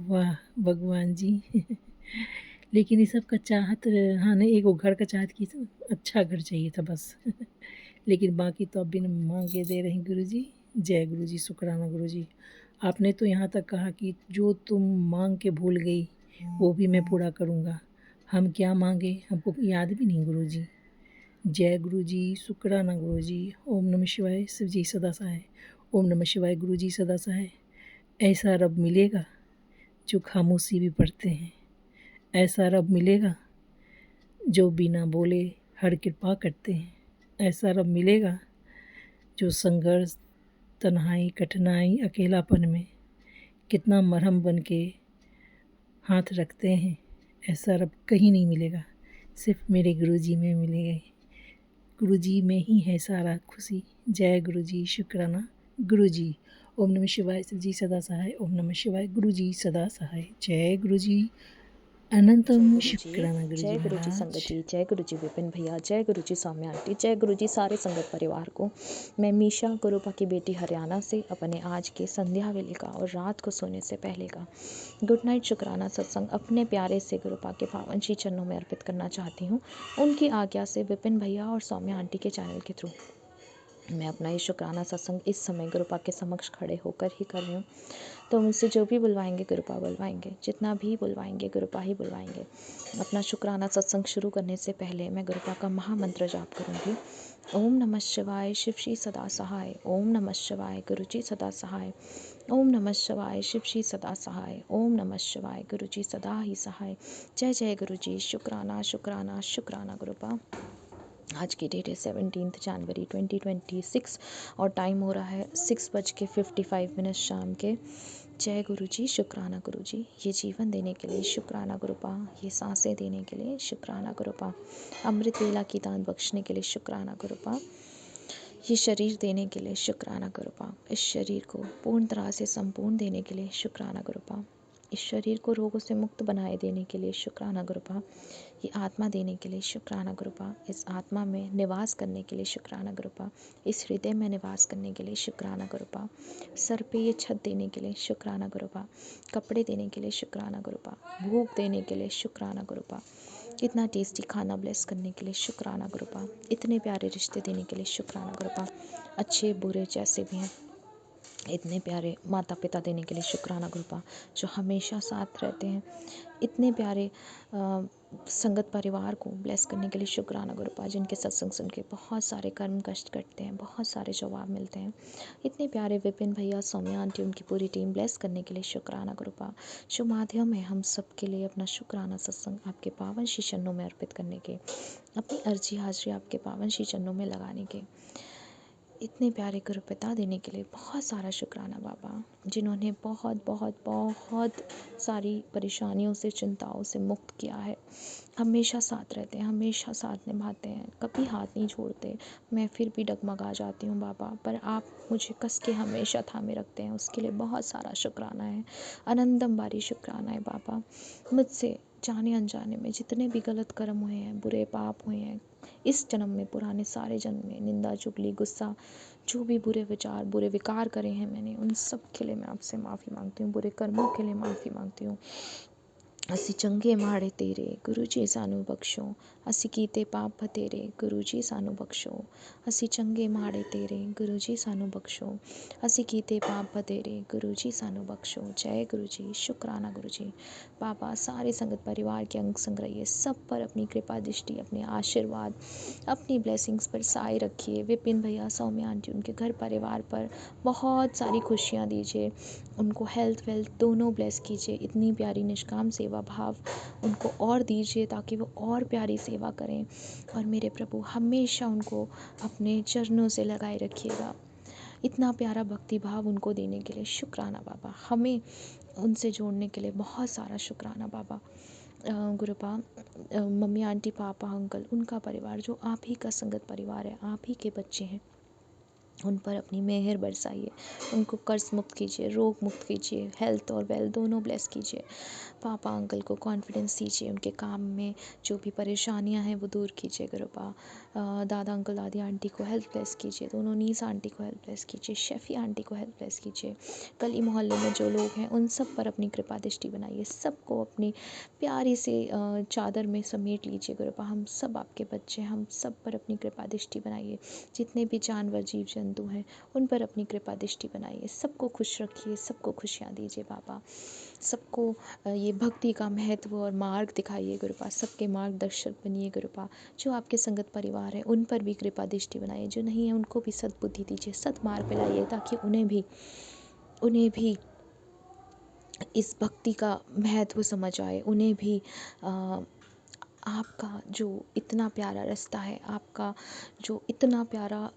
वाह भगवान जी। लेकिन ये सब का चाहत, हाँ नहीं, एक वो घर का चाहत की अच्छा घर चाहिए था बस। लेकिन बाकी तो आप बिना मांगे दे रहे हैं गुरु जी। जय गुरु जी, शुक्राना गुरु जी। आपने तो यहाँ तक कहा कि जो तुम मांग के भूल गई वो भी मैं पूरा करूँगा। हम क्या मांगे हमको याद भी नहीं गुरु जी। जय गुरु जी, शुक्राना गुरु जी। ओम नमः शिवाय शिव जी सदा सहाय। ओम नमः शिवाय गुरु जी सदा सहाय। ऐसा रब मिलेगा जो खामोशी भी पढ़ते हैं, ऐसा रब मिलेगा जो बिना बोले हर कृपा करते हैं, ऐसा रब मिलेगा जो संघर्ष तन्हाई कठिनाई अकेलापन में कितना मरहम बन के हाथ रखते हैं, ऐसा रब कहीं नहीं मिलेगा, सिर्फ मेरे गुरुजी में मिलेगा। गुरुजी में ही है सारा खुशी। जय गुरुजी, शुक्राना गुरुजी। ओम नमः शिवाय शिव जी सदा सहाय। ओम नमः शिवाय गुरुजी सदा सहाय। जय गुरुजी, अनंतम शुक्राना गुरुजी जय गुरु जी संगत महाराज। जी, जय गुरु जी विपिन भैया, जय गुरु जी सौम्या आंटी, जय गुरु जी सारे संगत परिवार को। मैं मीशा गुरुपा की बेटी हरियाणा से अपने आज के संध्या वेले का और रात को सोने से पहले का गुड नाइट शुक्राना सत्संग अपने प्यारे से गुरुपा के पावन श्री चरणों में अर्पित करना चाहती हूँ। उनकी आज्ञा से विपिन भैया और सौम्या आंटी के चैनल के थ्रू मैं अपना ये शुक्राना सत्संग इस समय गुरुपा के समक्ष खड़े होकर ही कर रही हूँ। तो मुझसे जो भी बुलवाएंगे गुरुपा बुलवाएंगे, जितना भी बुलवाएंगे गुरुपा ही बुलवाएंगे। अपना शुक्राना सत्संग शुरू करने से पहले मैं गुरुपा का महामंत्र जाप करूँगी। ओम नमः शिवाय शिव श्री सदा सहाय। ओम नमः शिवाय गुरु जी सदा सहाय। ओम नमः शिवाय शिव श्री सदा सहाय। ओम नमः शिवाय गुरु जी सदा ही सहाय। जय जय गुरु जी, शुक्राना शुक्राना शुक्राना गुरुपा। आज की डेट है 17 जनवरी 2026 और टाइम हो रहा है 6:55 शाम के। जय गुरु जी, शुक्राना गुरु जी, ये जीवन देने के लिए शुक्राना गुरुपा, ये सांसें देने के लिए शुक्राना गुरुपा, अमृत वेला की दान बख्शने के लिए शुक्राना गुरुपा, ये शरीर देने के लिए शुक्राना गुरुपा, इस शरीर को पूर्ण तरह से संपूर्ण देने के लिए शुक्राना गुरुपा, इस शरीर को रोगों से मुक्त बनाए देने के लिए शुक्राना गुरुपा, ये आत्मा देने के लिए शुक्राना गुरुपा, इस आत्मा में निवास करने के लिए शुक्राना गुरुपा, इस हृदय में निवास करने के लिए शुक्राना गुरुपा, सर पे ये छत देने के लिए शुक्राना गुरुपा, कपड़े देने के लिए शुक्राना गुरुपा, भूख देने के लिए शुक्राना गुरुपा, इतना टेस्टी खाना ब्लेस करने के लिए शुक्राना गुरुपा, इतने प्यारे रिश्ते देने के लिए शुक्राना गुरुपा, अच्छे बुरे जैसे भी हैं इतने प्यारे माता पिता देने के लिए शुक्राना गुरुपा, जो हमेशा साथ रहते हैं, इतने प्यारे संगत परिवार को ब्लेस करने के लिए शुक्राना गुरुपा, जिनके सत्संग सुन के बहुत सारे कर्म कष्ट कटते हैं, बहुत सारे जवाब मिलते हैं, इतने प्यारे विपिन भैया सौम्या आंटी उनकी पूरी टीम ब्लेस करने के लिए शुक्राना गुरुपा, जो माध्यम है हम सब के लिए अपना शुक्राना सत्संग आपके पावन श्री चरणों में अर्पित करने के, अपनी अर्जी हाजिरी आपके पावन श्री चरणों में लगाने के, इतने प्यारे गुरु पिता देने के लिए बहुत सारा शुक्राना बाबा, जिन्होंने बहुत बहुत बहुत सारी परेशानियों से चिंताओं से मुक्त किया है, हमेशा साथ रहते हैं, हमेशा साथ निभाते हैं, कभी हाथ नहीं छोड़ते। मैं फिर भी डगमगा जाती हूँ बाबा, पर आप मुझे कस के हमेशा थामे रखते हैं, उसके लिए बहुत सारा शुक्राना है, अनंतम बारी शुक्राना है बाबा। मुझसे जाने अनजाने में जितने भी गलत कर्म हुए हैं, बुरे पाप हुए हैं, इस जन्म में पुराने सारे जन्म में निंदा चुगली गुस्सा जो भी बुरे विचार बुरे विकार करे हैं मैंने, उन सब के लिए मैं आपसे माफ़ी मांगती हूँ, बुरे कर्मों के लिए माफ़ी मांगती हूँ। ਅਸੀਂ ਚੰਗੇ ਮਾੜੇ ਤੇਰੇ ਗੁਰੂ ਜੀ ਸਾਨੂੰ ਬਖਸ਼ੋ। ਅਸੀਂ ਕੀਤੇ ਪਾਪ ਬਥੇਰੇ ਗੁਰੂ ਜੀ ਸਾਨੂੰ ਬਖਸ਼ੋ। ਅਸੀਂ ਚੰਗੇ ਮਾੜੇ ਤੇਰੇ ਗੁਰੂ ਜੀ ਸਾਨੂੰ ਬਖਸ਼ੋ। ਅਸੀਂ ਕੀਤੇ ਪਾਪ ਬਥੇਰੇ गुरु जी सानू बख्शो। जय गुरु जी, शुक्राना गुरु जी। बाबा सारे संगत परिवार के अंग संग रहिए, सब पर अपनी कृपा दृष्टि, अपने आशीर्वाद, अपनी ब्लेसिंग्स बरसाए रखिए। विपिन भैया, सौम्या आंटी, उनके घर परिवार पर बहुत सारी खुशियाँ दीजिए। उनको हेल्थ वेल्थ दोनों ब्लेस कीजिए। इतनी प्यारी निष्काम सेवा भाव उनको और दीजिए ताकि वो और प्यारी सेवा करें। और मेरे प्रभु हमेशा उनको अपने चरणों से लगाए रखिएगा। इतना प्यारा भक्ति भाव उनको देने के लिए शुक्राना बाबा। हमें उनसे जोड़ने के लिए बहुत सारा शुक्राना बाबा। गुरुपा, मम्मी आंटी पापा अंकल, उनका परिवार जो आप ही का संगत परिवार है, आप ही के बच्चे हैं, उन पर अपनी मेहर बरसाइए। उनको कर्ज मुक्त कीजिए, रोग मुक्त कीजिए, हेल्थ और वेल्थ दोनों ब्लेस कीजिए। पापा अंकल को कॉन्फिडेंस दीजिए, उनके काम में जो भी परेशानियां हैं वो दूर कीजिए गुरुपा। दादा अंकल दादी आंटी को हेल्थ ब्लेस कीजिए। दोनों नीस आंटी को हेल्थ ब्लेस कीजिए। शेफ़ी आंटी को हेल्थ ब्लेस कीजिए। गली मोहल्ले में जो लोग हैं उन सब पर अपनी कृपा दृष्टि बनाइए। सबको अपनी प्यारी से चादर में समेट लीजिए गुरुपा। हम सब आपके बच्चे, हम सब पर अपनी कृपा दृष्टि बनाइए। जितने भी जानवर जीव जंतु हैं उन पर अपनी कृपा दृष्टि बनाइए। सबको खुश रखिए, सबको खुशियाँ दीजिए बाबा। सबको ये भक्ति का महत्व और मार्ग दिखाइए गुरुपा। सबके मार्गदर्शक बनिए गुरुपा। जो आपके संगत परिवार है उन पर भी कृपा दृष्टि बनाइए। जो नहीं है उनको भी सद्बुद्धि दीजिए, सद्मार्ग पे लाइए ताकि उन्हें भी इस भक्ति का महत्व समझ आए। उन्हें भी आपका जो इतना प्यारा रास्ता है, आपका जो इतना प्यारा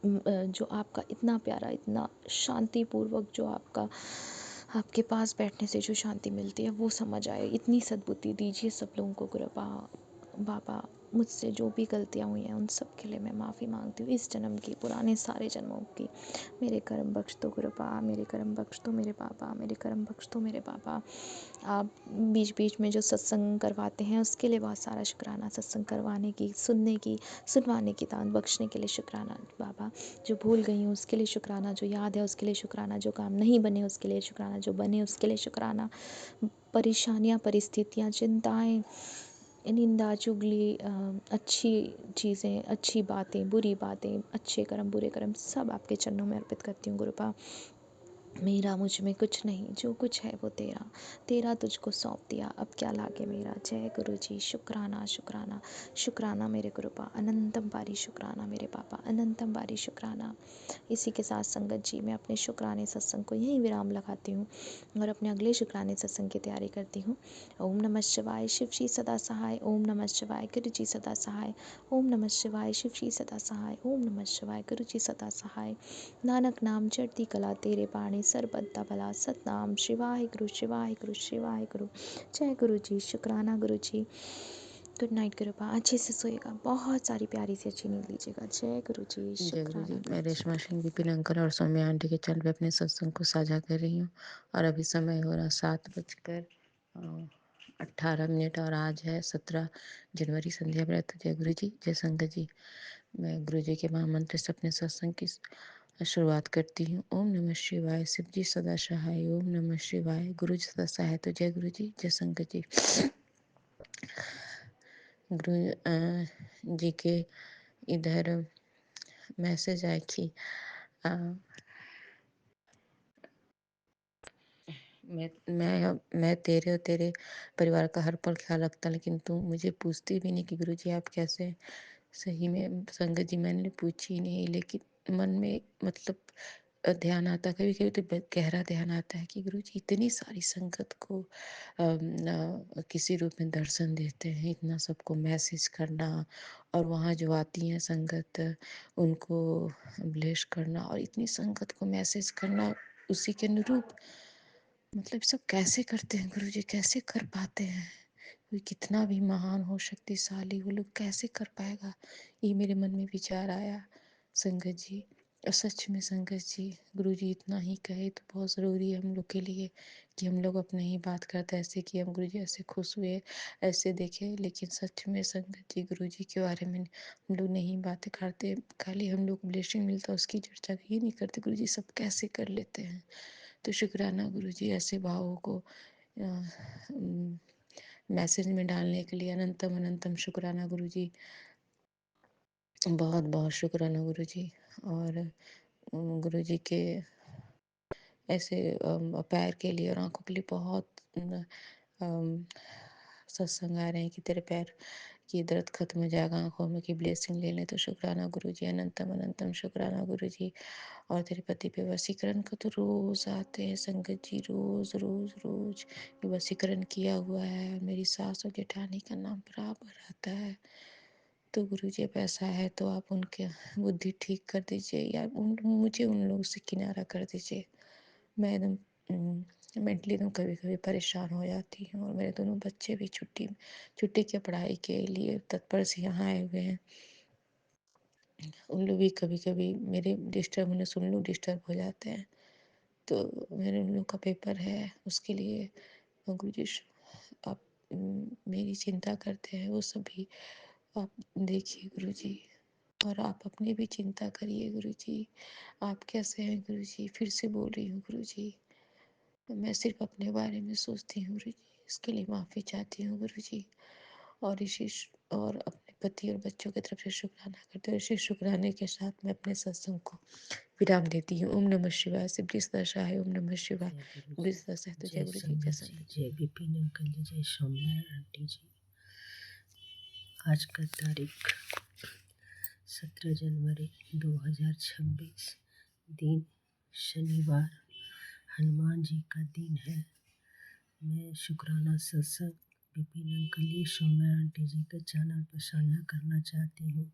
जो आपका इतना प्यारा, इतना शांतिपूर्वक जो आपके पास बैठने से जो शांति मिलती है वो समझ आए। इतनी सद्बुद्धि दीजिए सब लोगों को गुरुपा। बाबा, मुझसे जो भी गलतियाँ हुई हैं उन सब के लिए मैं माफ़ी मांगती हूँ, इस जन्म की, पुराने सारे जन्मों की। मेरे कर्म बख्श दो गुरुपा, मेरे कर्म बख्श दो मेरे पापा, मेरे कर्म बख्श दो मेरे पापा। आप बीच बीच में जो सत्संग करवाते हैं उसके लिए बहुत सारा शुक्राना। सत्संग करवाने की, सुनने की, सुनवाने की, दान बख्शने के लिए शुक्राना बाबा। जो भूल गई हूँ उसके लिए शुक्राना, जो याद है उसके लिए शुक्राना, जो काम नहीं बने उसके लिए शुक्राना, जो बने उसके लिए शुक्राना। परेशानियाँ, परिस्थितियाँ, चिंताएं, निंदा चुगली, अच्छी चीज़ें, अच्छी बातें, बुरी बातें, अच्छे कर्म, बुरे कर्म, सब आपके चरणों में अर्पित करती हूँ गुरुपा। मेरा मुझ में कुछ नहीं, जो कुछ है वो तेरा, तेरा तुझको सौंप दिया, अब क्या लागे मेरा। जय गुरु जी, शुक्राना शुक्राना शुक्राना मेरे गुरुपा। अनंतम बारी शुक्राना मेरे पापा, अनंतम बारी शुक्राना। इसी के साथ संगत जी, मैं अपने शुक्राने सत्संग को यहीं विराम लगाती हूँ और अपने अगले शुक्राने सत्संग की तैयारी करती हूँ। ओम नमः शिवाय, शिव जी सदा सहाय। ओम नमः शिवाय, गुरु जी सदा सहाय। ओम नमः शिवाय, शिव जी सदा सहाय। ओम नमः शिवाय, गुरु जी सदा सहाय। नानक नाम चढ़ती कला तेरे बाणी, सरबत्ता भला सतनाम। शिवाय गुरु, शिवाय गुरु, शिवाय गुरु। जय गुरु जी, शुक्राना गुरु जी। गुड नाइट गुरुपा, अच्छे से सोइएगा, बहुत सारी प्यारी सी अच्छी नींद लीजिएगा। जय गुरु जी, जय गुरु जी। शुक्राना मैं गुरु जी। रेशमा सिंह, विपिन अंकल और सौम्या आंटी के चैनल पे अपने सत्संग को साझा कर रही हूँ और अभी समय हो रहा 7:18 और आज है 17 जनवरी, संध्या व्रत। जय गुरु जी, जय संगत जी। मैं गुरु जी के महामंत्र से अपने सत्संग की शुरुआत करती हूँ। ओम नमः शिवाय, शिव जी सदा सहाय। ओम नमः शिवाय, गुरु जी सदा सहाय। तो जय गुरु जी, जय संगत जी। गुरु जी के इधर मैसेज आए कि अ, मैं तेरे और तेरे परिवार का हर पल ख्याल रखता, लेकिन तू मुझे पूछती भी नहीं कि गुरुजी आप कैसे हैं। सही में संगत जी, मैंने पूछी ही नहीं, लेकिन मन में मतलब ध्यान आता, कभी कभी तो गहरा ध्यान आता है कि गुरुजी इतनी सारी संगत को किसी रूप में दर्शन देते हैं, इतना सबको मैसेज करना और वहाँ जो आती हैं संगत उनको ब्लेस करना और इतनी संगत को मैसेज करना उसी के अनुरूप, मतलब सब कैसे करते हैं गुरुजी, कैसे कर पाते हैं। कोई कितना भी महान हो, शक्तिशाली, वो लोग कैसे कर पाएगा, ये मेरे मन में विचार आया संगत जी। और सच में संगत जी, गुरुजी इतना ही कहे तो बहुत ज़रूरी है हम लोग के लिए कि हम लोग अपने ही बात करते ऐसे कि हम गुरुजी ऐसे खुश हुए, ऐसे देखे, लेकिन सच में संगत जी गुरुजी के बारे में हम लोग नहीं बातें करते, खाली हम लोग ब्लेसिंग मिलता है उसकी चर्चा ही नहीं करते। गुरुजी सब कैसे कर लेते हैं। तो शुक्राना गुरुजी ऐसे भावों को मैसेज में डालने के लिए अनंतम अनंतम शुक्राना गुरुजी। बहुत बहुत शुक्राना गुरुजी। और गुरुजी के ऐसे पैर के लिए और आंखों के लिए बहुत अम, सत्संग आ रहे हैं कि तेरे पैर की दर्द खत्म हो जाएगा, आंखों में की ब्लेसिंग ले लें। तो शुक्राना गुरुजी, अनंतम अनंतम शुक्राना गुरुजी। और तेरे पति पे वसीकरण का तो रोज आते हैं संगत जी, रोज रोज रोज ये वसीकरण किया हुआ है। मेरी सास और जेठानी का नाम बराबर आता है। तो गुरुजी अब ऐसा है तो आप उनके बुद्धि ठीक कर दीजिए, या मुझे उन लोगों से किनारा कर दीजिए। मैं एकदम मेंटली एकदम कभी कभी परेशान हो जाती हूँ। और मेरे दोनों बच्चे भी छुट्टी के पढ़ाई के लिए तत्पर से यहाँ आए हुए हैं। उन लोग भी कभी कभी मेरे डिस्टर्ब होने से उन लोग डिस्टर्ब हो जाते हैं। तो मेरे उन लोग का पेपर है, उसके लिए गुरुजी आप मेरी चिंता करते हैं, वो सभी आप देखिए गुरुजी। और आप अपनी भी चिंता करिए गुरुजी। आप कैसे हैं गुरुजी? फिर से बोल रही हूँ गुरुजी, मैं सिर्फ अपने बारे में सोचती हूँ गुरुजी, इसके लिए माफ़ी चाहती हूँ गुरुजी। और इसी और अपने पति और बच्चों की तरफ से शुक्राना करते हुए इसी शुक्राने के साथ मैं अपने सत्संग को विराम देती हूँ। ओम नमः शिवाय। सिद्धि दशा है। ओम नमः शिवाय। जय गुरु जी। वृद्ध दशा है तो जय जय गुरु जी, जय संगत जी, संगत जी। जय विपिन अंकल जी, जय सौम्या आंटी जी। आज का तारीख 17 जनवरी 2026, दिन शनिवार, हनुमान जी का दिन है। मैं शुक्राना सत्संग विपिन अंकल जी, सौम्या आंटी जी के चैनल पर साझा करना चाहती हूँ।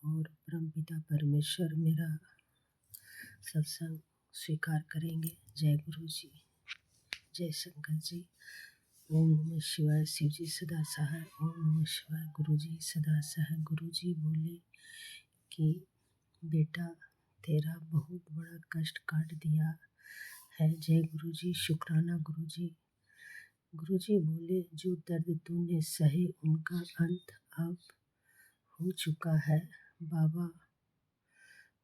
और परमपिता परमेश्वर मेरा सत्संग स्वीकार करेंगे। जय गुरु जी, जय शंकर जी। ओम नमः शिवाय। शिव जी सदा सहाय। ओम नमः शिवाय। गुरु जी सदा सहाय। गुरु जी बोले कि बेटा तेरा बहुत बड़ा कष्ट काट दिया है। जय गुरु जी, शुक्राना गुरु जी। गुरु जी बोले जो दर्द तूने सहे उनका अंत अब हो चुका है। बाबा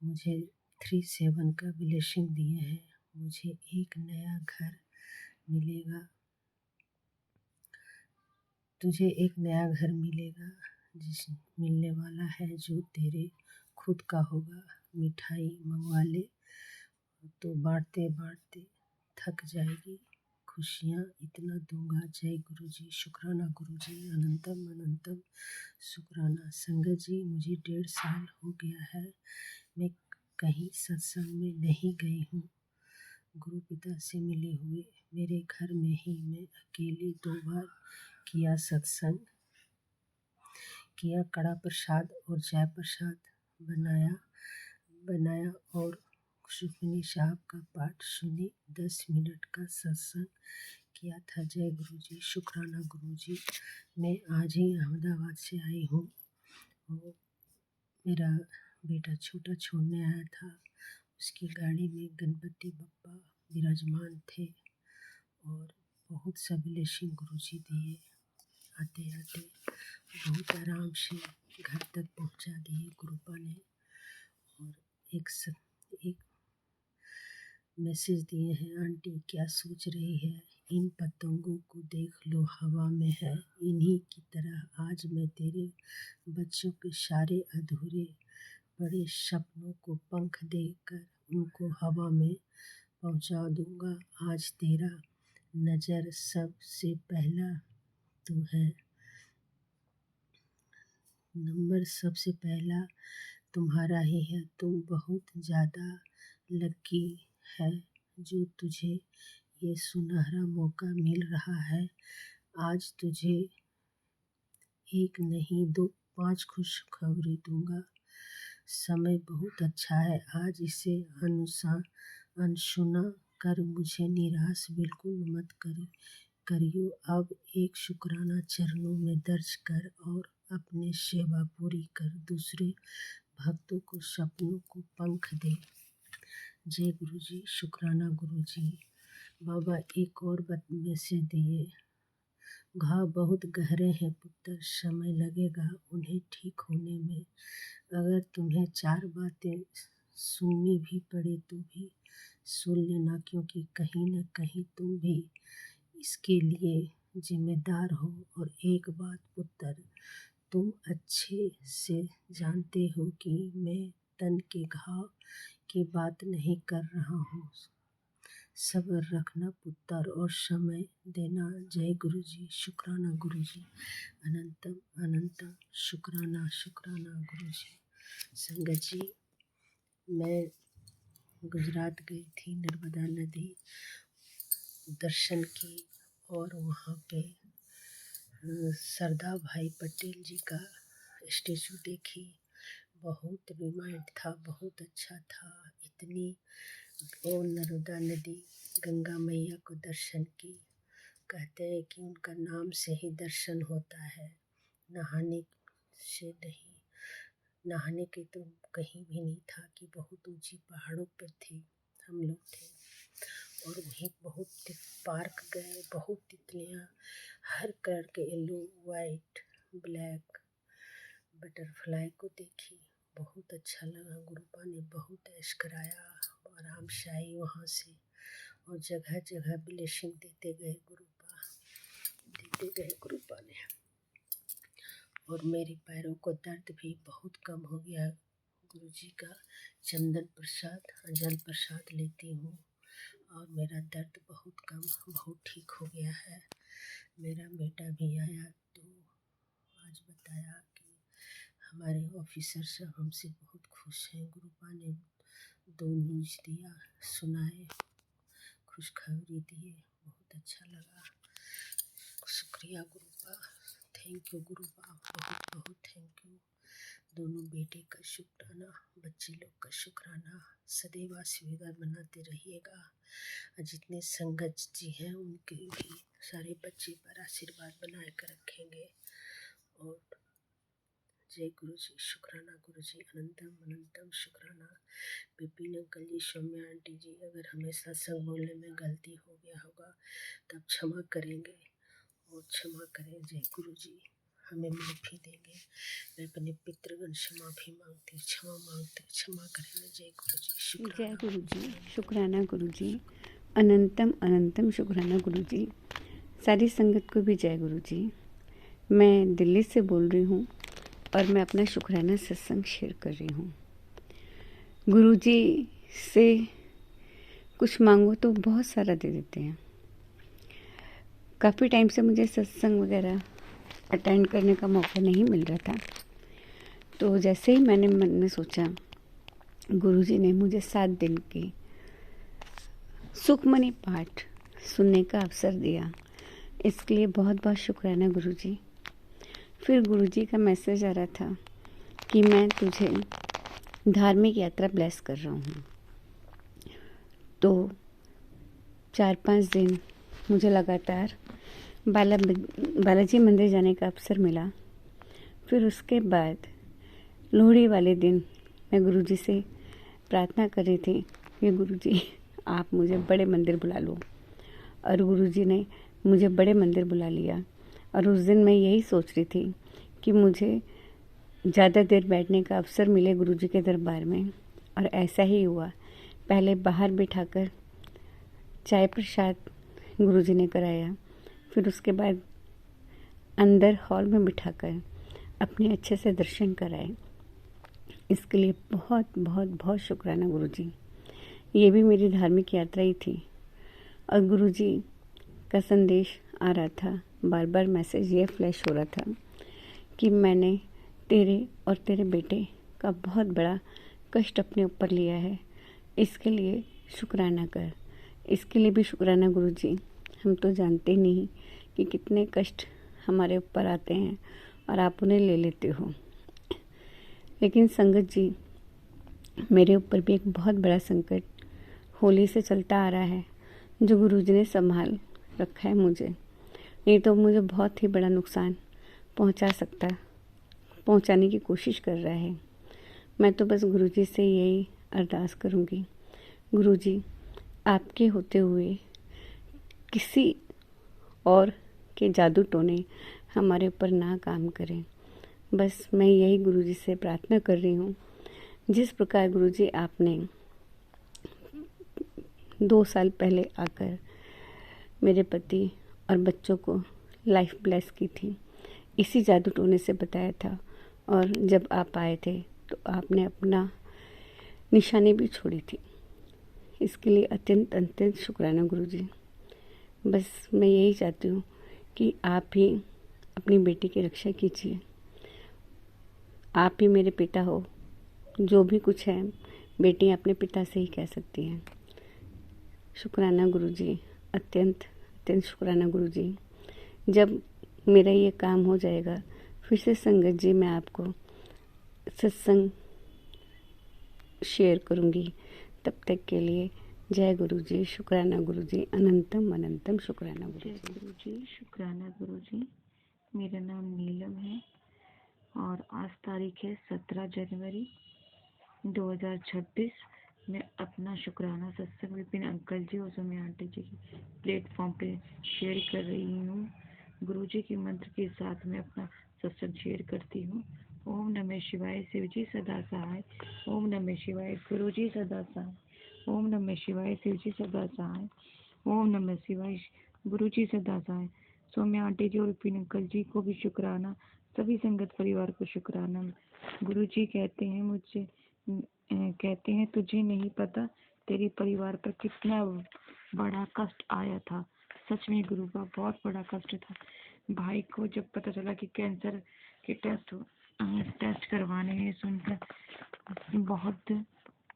मुझे 37 का ब्लेसिंग दिए हैं। मुझे एक नया घर मिलेगा, तुझे एक नया घर मिलेगा जिस मिलने वाला है जो तेरे खुद का होगा। मिठाई मंगवा ले तो बांटते बांटते थक जाएगी। खुशियाँ इतना दूंगा। जय गुरु जी, शुक्राना गुरु जी, अनंतम अनंतम शुक्राना। संगत जी मुझे 1.5 साल हो गया है, मैं कहीं सत्संग में नहीं गई हूँ। गुरु पिता से मिले हुए मेरे घर में ही मैं अकेले 2 बार किया सत्संग किया, कड़ा प्रसाद और जय प्रसाद बनाया और सुखमनी साहब का पाठ सुनी। 10 मिनट का सत्संग किया था। जय गुरु जी, शुक्राना गुरु जी। मैं आज ही अहमदाबाद से आई हूँ। और मेरा बेटा छोटा छोड़ने आया था, उसकी गाड़ी में गणपति बप्पा विराजमान थे और बहुत सा ब्लेसिंग गुरु जी दिए। आते आते बहुत आराम से घर तक पहुंचा दिए गुरुपा ने। और एक मैसेज दिए हैं, आंटी क्या सोच रही है? इन पतंगों को देख लो, हवा में है। इन्हीं की तरह आज मैं तेरे बच्चों के सारे अधूरे बड़े सपनों को पंख देकर उनको हवा में पहुंचा दूंगा। आज तेरा नज़र सबसे पहला तू है, नंबर सबसे पहला तुम्हारा ही है। तुम बहुत ज़्यादा लकी है जो तुझे ये सुनहरा मौका मिल रहा है। आज तुझे एक नहीं 2 5 खुशखबरी दूंगा। समय बहुत अच्छा है, आज इसे अनसुना कर मुझे निराश बिल्कुल मत करियो। अब एक शुक्राना चरणों में दर्ज कर और अपने सेवा पूरी कर, दूसरे भक्तों को सपनों को पंख दे। जय गुरु जी, शुक्राना गुरु जी। बाबा एक और मैसेज दिए, घाव बहुत गहरे हैं पुत्र, समय लगेगा उन्हें ठीक होने में। अगर तुम्हें 4 बातें सुननी भी पड़े तो भी सुन लेना, क्योंकि कहीं न कहीं तुम भी इसके लिए जिम्मेदार हो। और एक बात पुत्र, तुम अच्छे से जानते हो कि मैं तन के घाव की बात नहीं कर रहा हूँ। सब्र रखना पुत्र और समय देना। जय गुरु जी, शुक्राना गुरु जी, अनंतम अनंतम शुक्राना शुक्राना गुरु जी। संगत जी, मैं गुजरात गई थी, नर्मदा नदी दर्शन की और वहाँ पे सरदार भाई पटेल जी का स्टेचू देखी। बहुत रिमाइंड था, बहुत अच्छा था। इतनी और नर्मदा नदी गंगा मैया को दर्शन की। कहते हैं कि उनका नाम से ही दर्शन होता है, नहाने से नहीं। नहाने के तो कहीं भी नहीं था कि बहुत ऊंची पहाड़ों पर थे हम लोग थे। और वहीं बहुत पार्क गए, बहुत तितलियाँ हर कलर के, येलो वाइट ब्लैक बटरफ्लाई को देखी। बहुत अच्छा लगा। गुरुपा ने बहुत ऐश कराया, आराम से आई वहाँ से। और जगह जगह ब्लेसिंग देते गए गुरुपा ने। और मेरे पैरों को दर्द भी बहुत कम हो गया। गुरु जी का चंदन प्रसाद, जल प्रसाद लेती हूँ और मेरा दर्द बहुत कम, बहुत ठीक हो गया है। मेरा बेटा भी आया तो आज बताया कि हमारे ऑफिसर सब हमसे बहुत खुश हैं। गुरुपा ने 2 न्यूज़ दिया, सुनाए, खुशखबरी दिए, बहुत अच्छा लगा। शुक्रिया गुरुपा, थैंक यू गुरुपा, बहुत बहुत थैंक यू। दोनों बेटे का शुक्राना, बच्चे लोग का शुक्राना। सदैव आशीर्वाद बनाते रहिएगा। और जितने संगत जी हैं उनके भी सारे बच्चे पर आशीर्वाद बनाए कर रखेंगे। और जय गुरु जी, शुक्राना गुरु जी, अनंतम अनंतम शुक्राना। विपिन अंकल जी, सौम्या आंटी जी, अगर हमें सत्संग बोलने में गलती हो गया होगा तब क्षमा करेंगे और क्षमा करें। जय गुरु जी, हमें माफ़ी देंगे। मैं अपने पितृगण से माफ़ी मांगती, क्षमा मांगती, क्षमा करें। जय गुरु जी, शुक्राना। जय गुरु जी, शुक्राना गुरु जी, अनंतम अनंतम शुक्राना गुरु जी। सारी संगत को भी जय गुरु जी। मैं दिल्ली से बोल रही हूँ और मैं अपना शुक्राना सत्संग शेयर कर रही हूँ। गुरु जी से कुछ मांगो तो बहुत सारा दे देते हैं। काफ़ी टाइम से मुझे सत्संग वगैरह अटेंड करने का मौका नहीं मिल रहा था। तो जैसे ही मैंने मन में सोचा, गुरुजी ने मुझे 7 दिन की सुखमनी पाठ सुनने का अवसर दिया। इसके लिए बहुत बहुत शुक्राना गुरुजी। फिर गुरुजी का मैसेज आ रहा था कि मैं तुझे धार्मिक यात्रा ब्लेस कर रहा हूँ। तो 4-5 दिन मुझे लगातार बालाजी मंदिर जाने का अवसर मिला। फिर उसके बाद लोहड़ी वाले दिन मैं गुरुजी से प्रार्थना कर रही थी कि गुरुजी आप मुझे बड़े मंदिर बुला लो। और गुरुजी ने मुझे बड़े मंदिर बुला लिया। और उस दिन मैं यही सोच रही थी कि मुझे ज़्यादा देर बैठने का अवसर मिले गुरुजी के दरबार में। और ऐसा ही हुआ। पहले बाहर बिठाकर चाय प्रसाद गुरुजी ने कराया, फिर उसके बाद अंदर हॉल में बिठाकर अपने अच्छे से दर्शन कराए। इसके लिए बहुत बहुत बहुत शुक्राना गुरुजी। ये भी मेरी धार्मिक यात्रा ही थी। और गुरुजी का संदेश आ रहा था, बार बार मैसेज ये फ्लैश हो रहा था कि मैंने तेरे और तेरे बेटे का बहुत बड़ा कष्ट अपने ऊपर लिया है, इसके लिए शुक्राना कर। इसके लिए भी शुक्राना गुरुजी। हम तो जानते नहीं कि कितने कष्ट हमारे ऊपर आते हैं और आप उन्हें ले लेते हो। लेकिन संगत जी, मेरे ऊपर भी एक बहुत बड़ा संकट होली से चलता आ रहा है, जो गुरुजी ने संभाल रखा है मुझे। नहीं तो मुझे बहुत ही बड़ा नुकसान पहुंचाने की कोशिश कर रहा है। मैं तो बस गुरुजी से यही अरदास करूंगी, गुरुजी आपके होते हुए किसी और के जादू टोने हमारे ऊपर ना काम करें। बस मैं यही गुरुजी से प्रार्थना कर रही हूँ। जिस प्रकार गुरुजी आपने 2 साल पहले आकर मेरे पति और बच्चों को लाइफ ब्लेस की थी। इसी जादू टोने से बताया था। और जब आप आए थे तो आपने अपना निशानी भी छोड़ी थी। इसके लिए अत्यंत अत्यंत शुक्राना गुरुजी। बस मैं यही चाहती हूँ कि आप ही अपनी बेटी की रक्षा कीजिए। आप ही मेरे पिता हो। जो भी कुछ है बेटी अपने पिता से ही कह सकती हैं। शुक्राना गुरुजी, अत्यंत अत्यंत शुक्राना गुरुजी। जब मेरा ये काम हो जाएगा फिर से संगत जी मैं आपको सत्संग शेयर करूँगी। तब तक के लिए जय गुरुजी, शुक्राना गुरुजी, अनंतम अनंतम शुक्राना गुरुजी। जय गुरुजी, शुक्राना गुरुजी। मेरा नाम नीलम है और आज तारीख है 17 जनवरी 2026। मैं अपना शुक्राना सत्संग विपिन अंकल जी और सोम्या आंटी जी के प्लेटफॉर्म पे शेयर कर रही हूँ। गुरुजी के मंत्र के साथ मैं अपना सत्संग शेयर करती हूँ। ओम नमः शिवाय, शिव जी सदा सहाय। ओम नमः शिवाय, गुरुजी सदा सहाय। ओम नमः शिवाय, शिव जी सदा सहाय। ओम नमः शिवाय, गुरुजी सदा सहाय। सोम्या आंटी जी और विपिन अंकल जी को भी शुक्राना। सभी संगत परिवार को शुक्राना। गुरुजी कहते हैं मुझसे कहते हैं तुझे नहीं पता तेरे परिवार पर कितना बड़ा कष्ट आया था। सच में गुरु का बहुत बड़ा कष्ट था। भाई को जब पता चला कि कैंसर के टेस्ट करवाने हैं सुनकर बहुत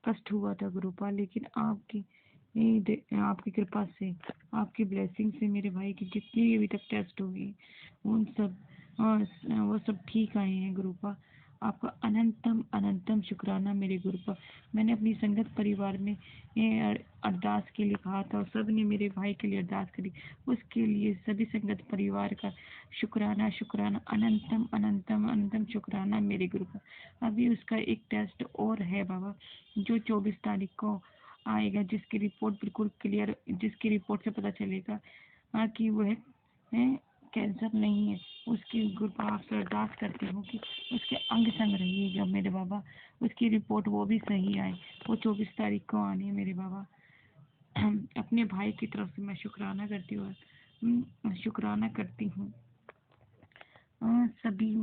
कष्ट हुआ था गुरुपा। लेकिन आपकी कृपा से, आपकी ब्लेसिंग से मेरे भाई की जितनी भी अभी तक टेस्ट हुई उन सब वो सब ठीक आए हैं गुरुपा। आपका अनंतम अनंतम शुक्राना मेरे गुरुपा। मैंने अपनी संगत परिवार में अरदास के लिए कहा था और सब ने मेरे भाई के लिए अरदास करी। उसके लिए सभी संगत परिवार का शुक्राना शुक्राना अनंतम अनंतम अनंतम शुक्राना मेरे गुरुपा। अभी उसका एक टेस्ट और है बाबा जो 24 तारीख को आएगा, जिसकी रिपोर्ट बिल्कुल क्लियर, जिसकी रिपोर्ट से पता चलेगा कि वह कैंसर नहीं है। उसकी कृपा आपसे अरदास करती हूँ कि उसके अंग संग रहिएगा मेरे बाबा। उसकी रिपोर्ट वो भी सही आए। वो 24 तारीख को आनी है मेरे बाबा। अपने भाई की तरफ से मैं शुक्राना करती हूँ सभी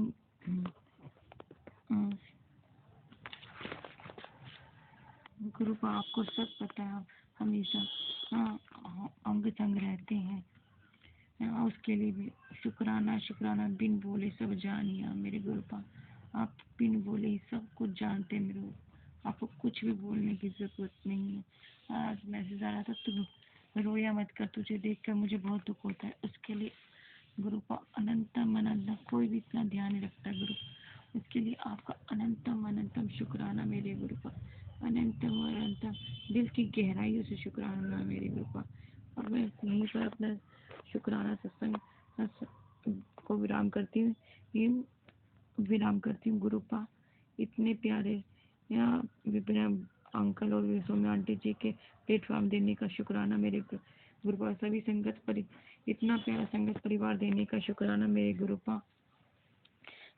गुरुपा। आपको सब पता है, आप हमेशा अंग संग रहते हैं। उसके लिए भी शुक्राना शुक्राना। बिन बोले सब जानिया मेरे गुरुपा। आप बिन बोले ही सब कुछ जानते मेरे को। आपको कुछ भी बोलने की जरूरत नहीं है। आज मैसेज आ रहा था तू रोया मत कर, तुझे देखकर मुझे बहुत दुख होता है। उसके लिए गुरुपा अनंतम अनंतम, कोई भी इतना ध्यान नहीं रखता गुरु। उसके लिए आपका अनंतम अनंतम शुक्राना मेरे गुरुपा। अनंतम अनंतम दिल की गहराइयों से शुक्राना मेरे गुरुपा। और मैं यहीं पर अपना शुक्राना सत्संग को विराम करती हूँ गुरुपा। इतने प्यारे विपिन अंकल और सोम्या आंटी जी के प्लेटफॉर्म देने का शुक्राना मेरे गुरुपा। सभी इतना प्यारा संगत परिवार देने का शुक्राना मेरे गुरुपा।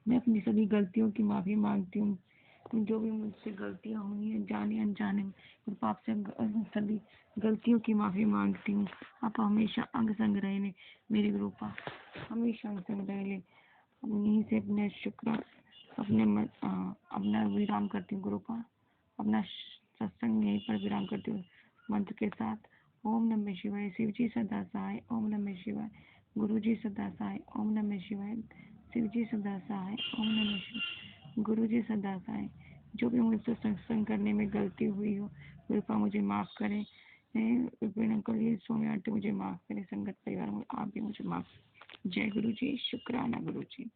मैं अपनी सभी गलतियों की माफ़ी मांगती हूँ। जो भी मुझसे गलतियाँ हुई हैं जाने अनजाने में, गुरुपा आपसे सभी गलतियों की माफ़ी मांगती हूँ। आप हमेशा अंग संग रहे मेरे गुरुपा, हमेशा अंग संग रहे। यहीं से अपने अपना विराम करती हूँ गुरुपा। अपना सत्संग यहीं पर विराम करती हूँ मंत्र के साथ। ओम नमः शिवाय, शिव जी सदा सहाय। ओम नमः शिवाय, गुरु जी सदा सहाय। ओम नमः शिवाय, शिव जी सदा सहाय। ओम नमः शिवाय, गुरु जी सदा सहाय। जो भी मुझसे सत्संग करने में गलती हुई हो कृपा मुझे माफ़ करें। विपिन अंकल जी, सोम्या आंटी मुझे माफ़ करें। संगत परिवार में आप भी मुझे माफ़। जय गुरु जी, शुक्राना गुरु जी।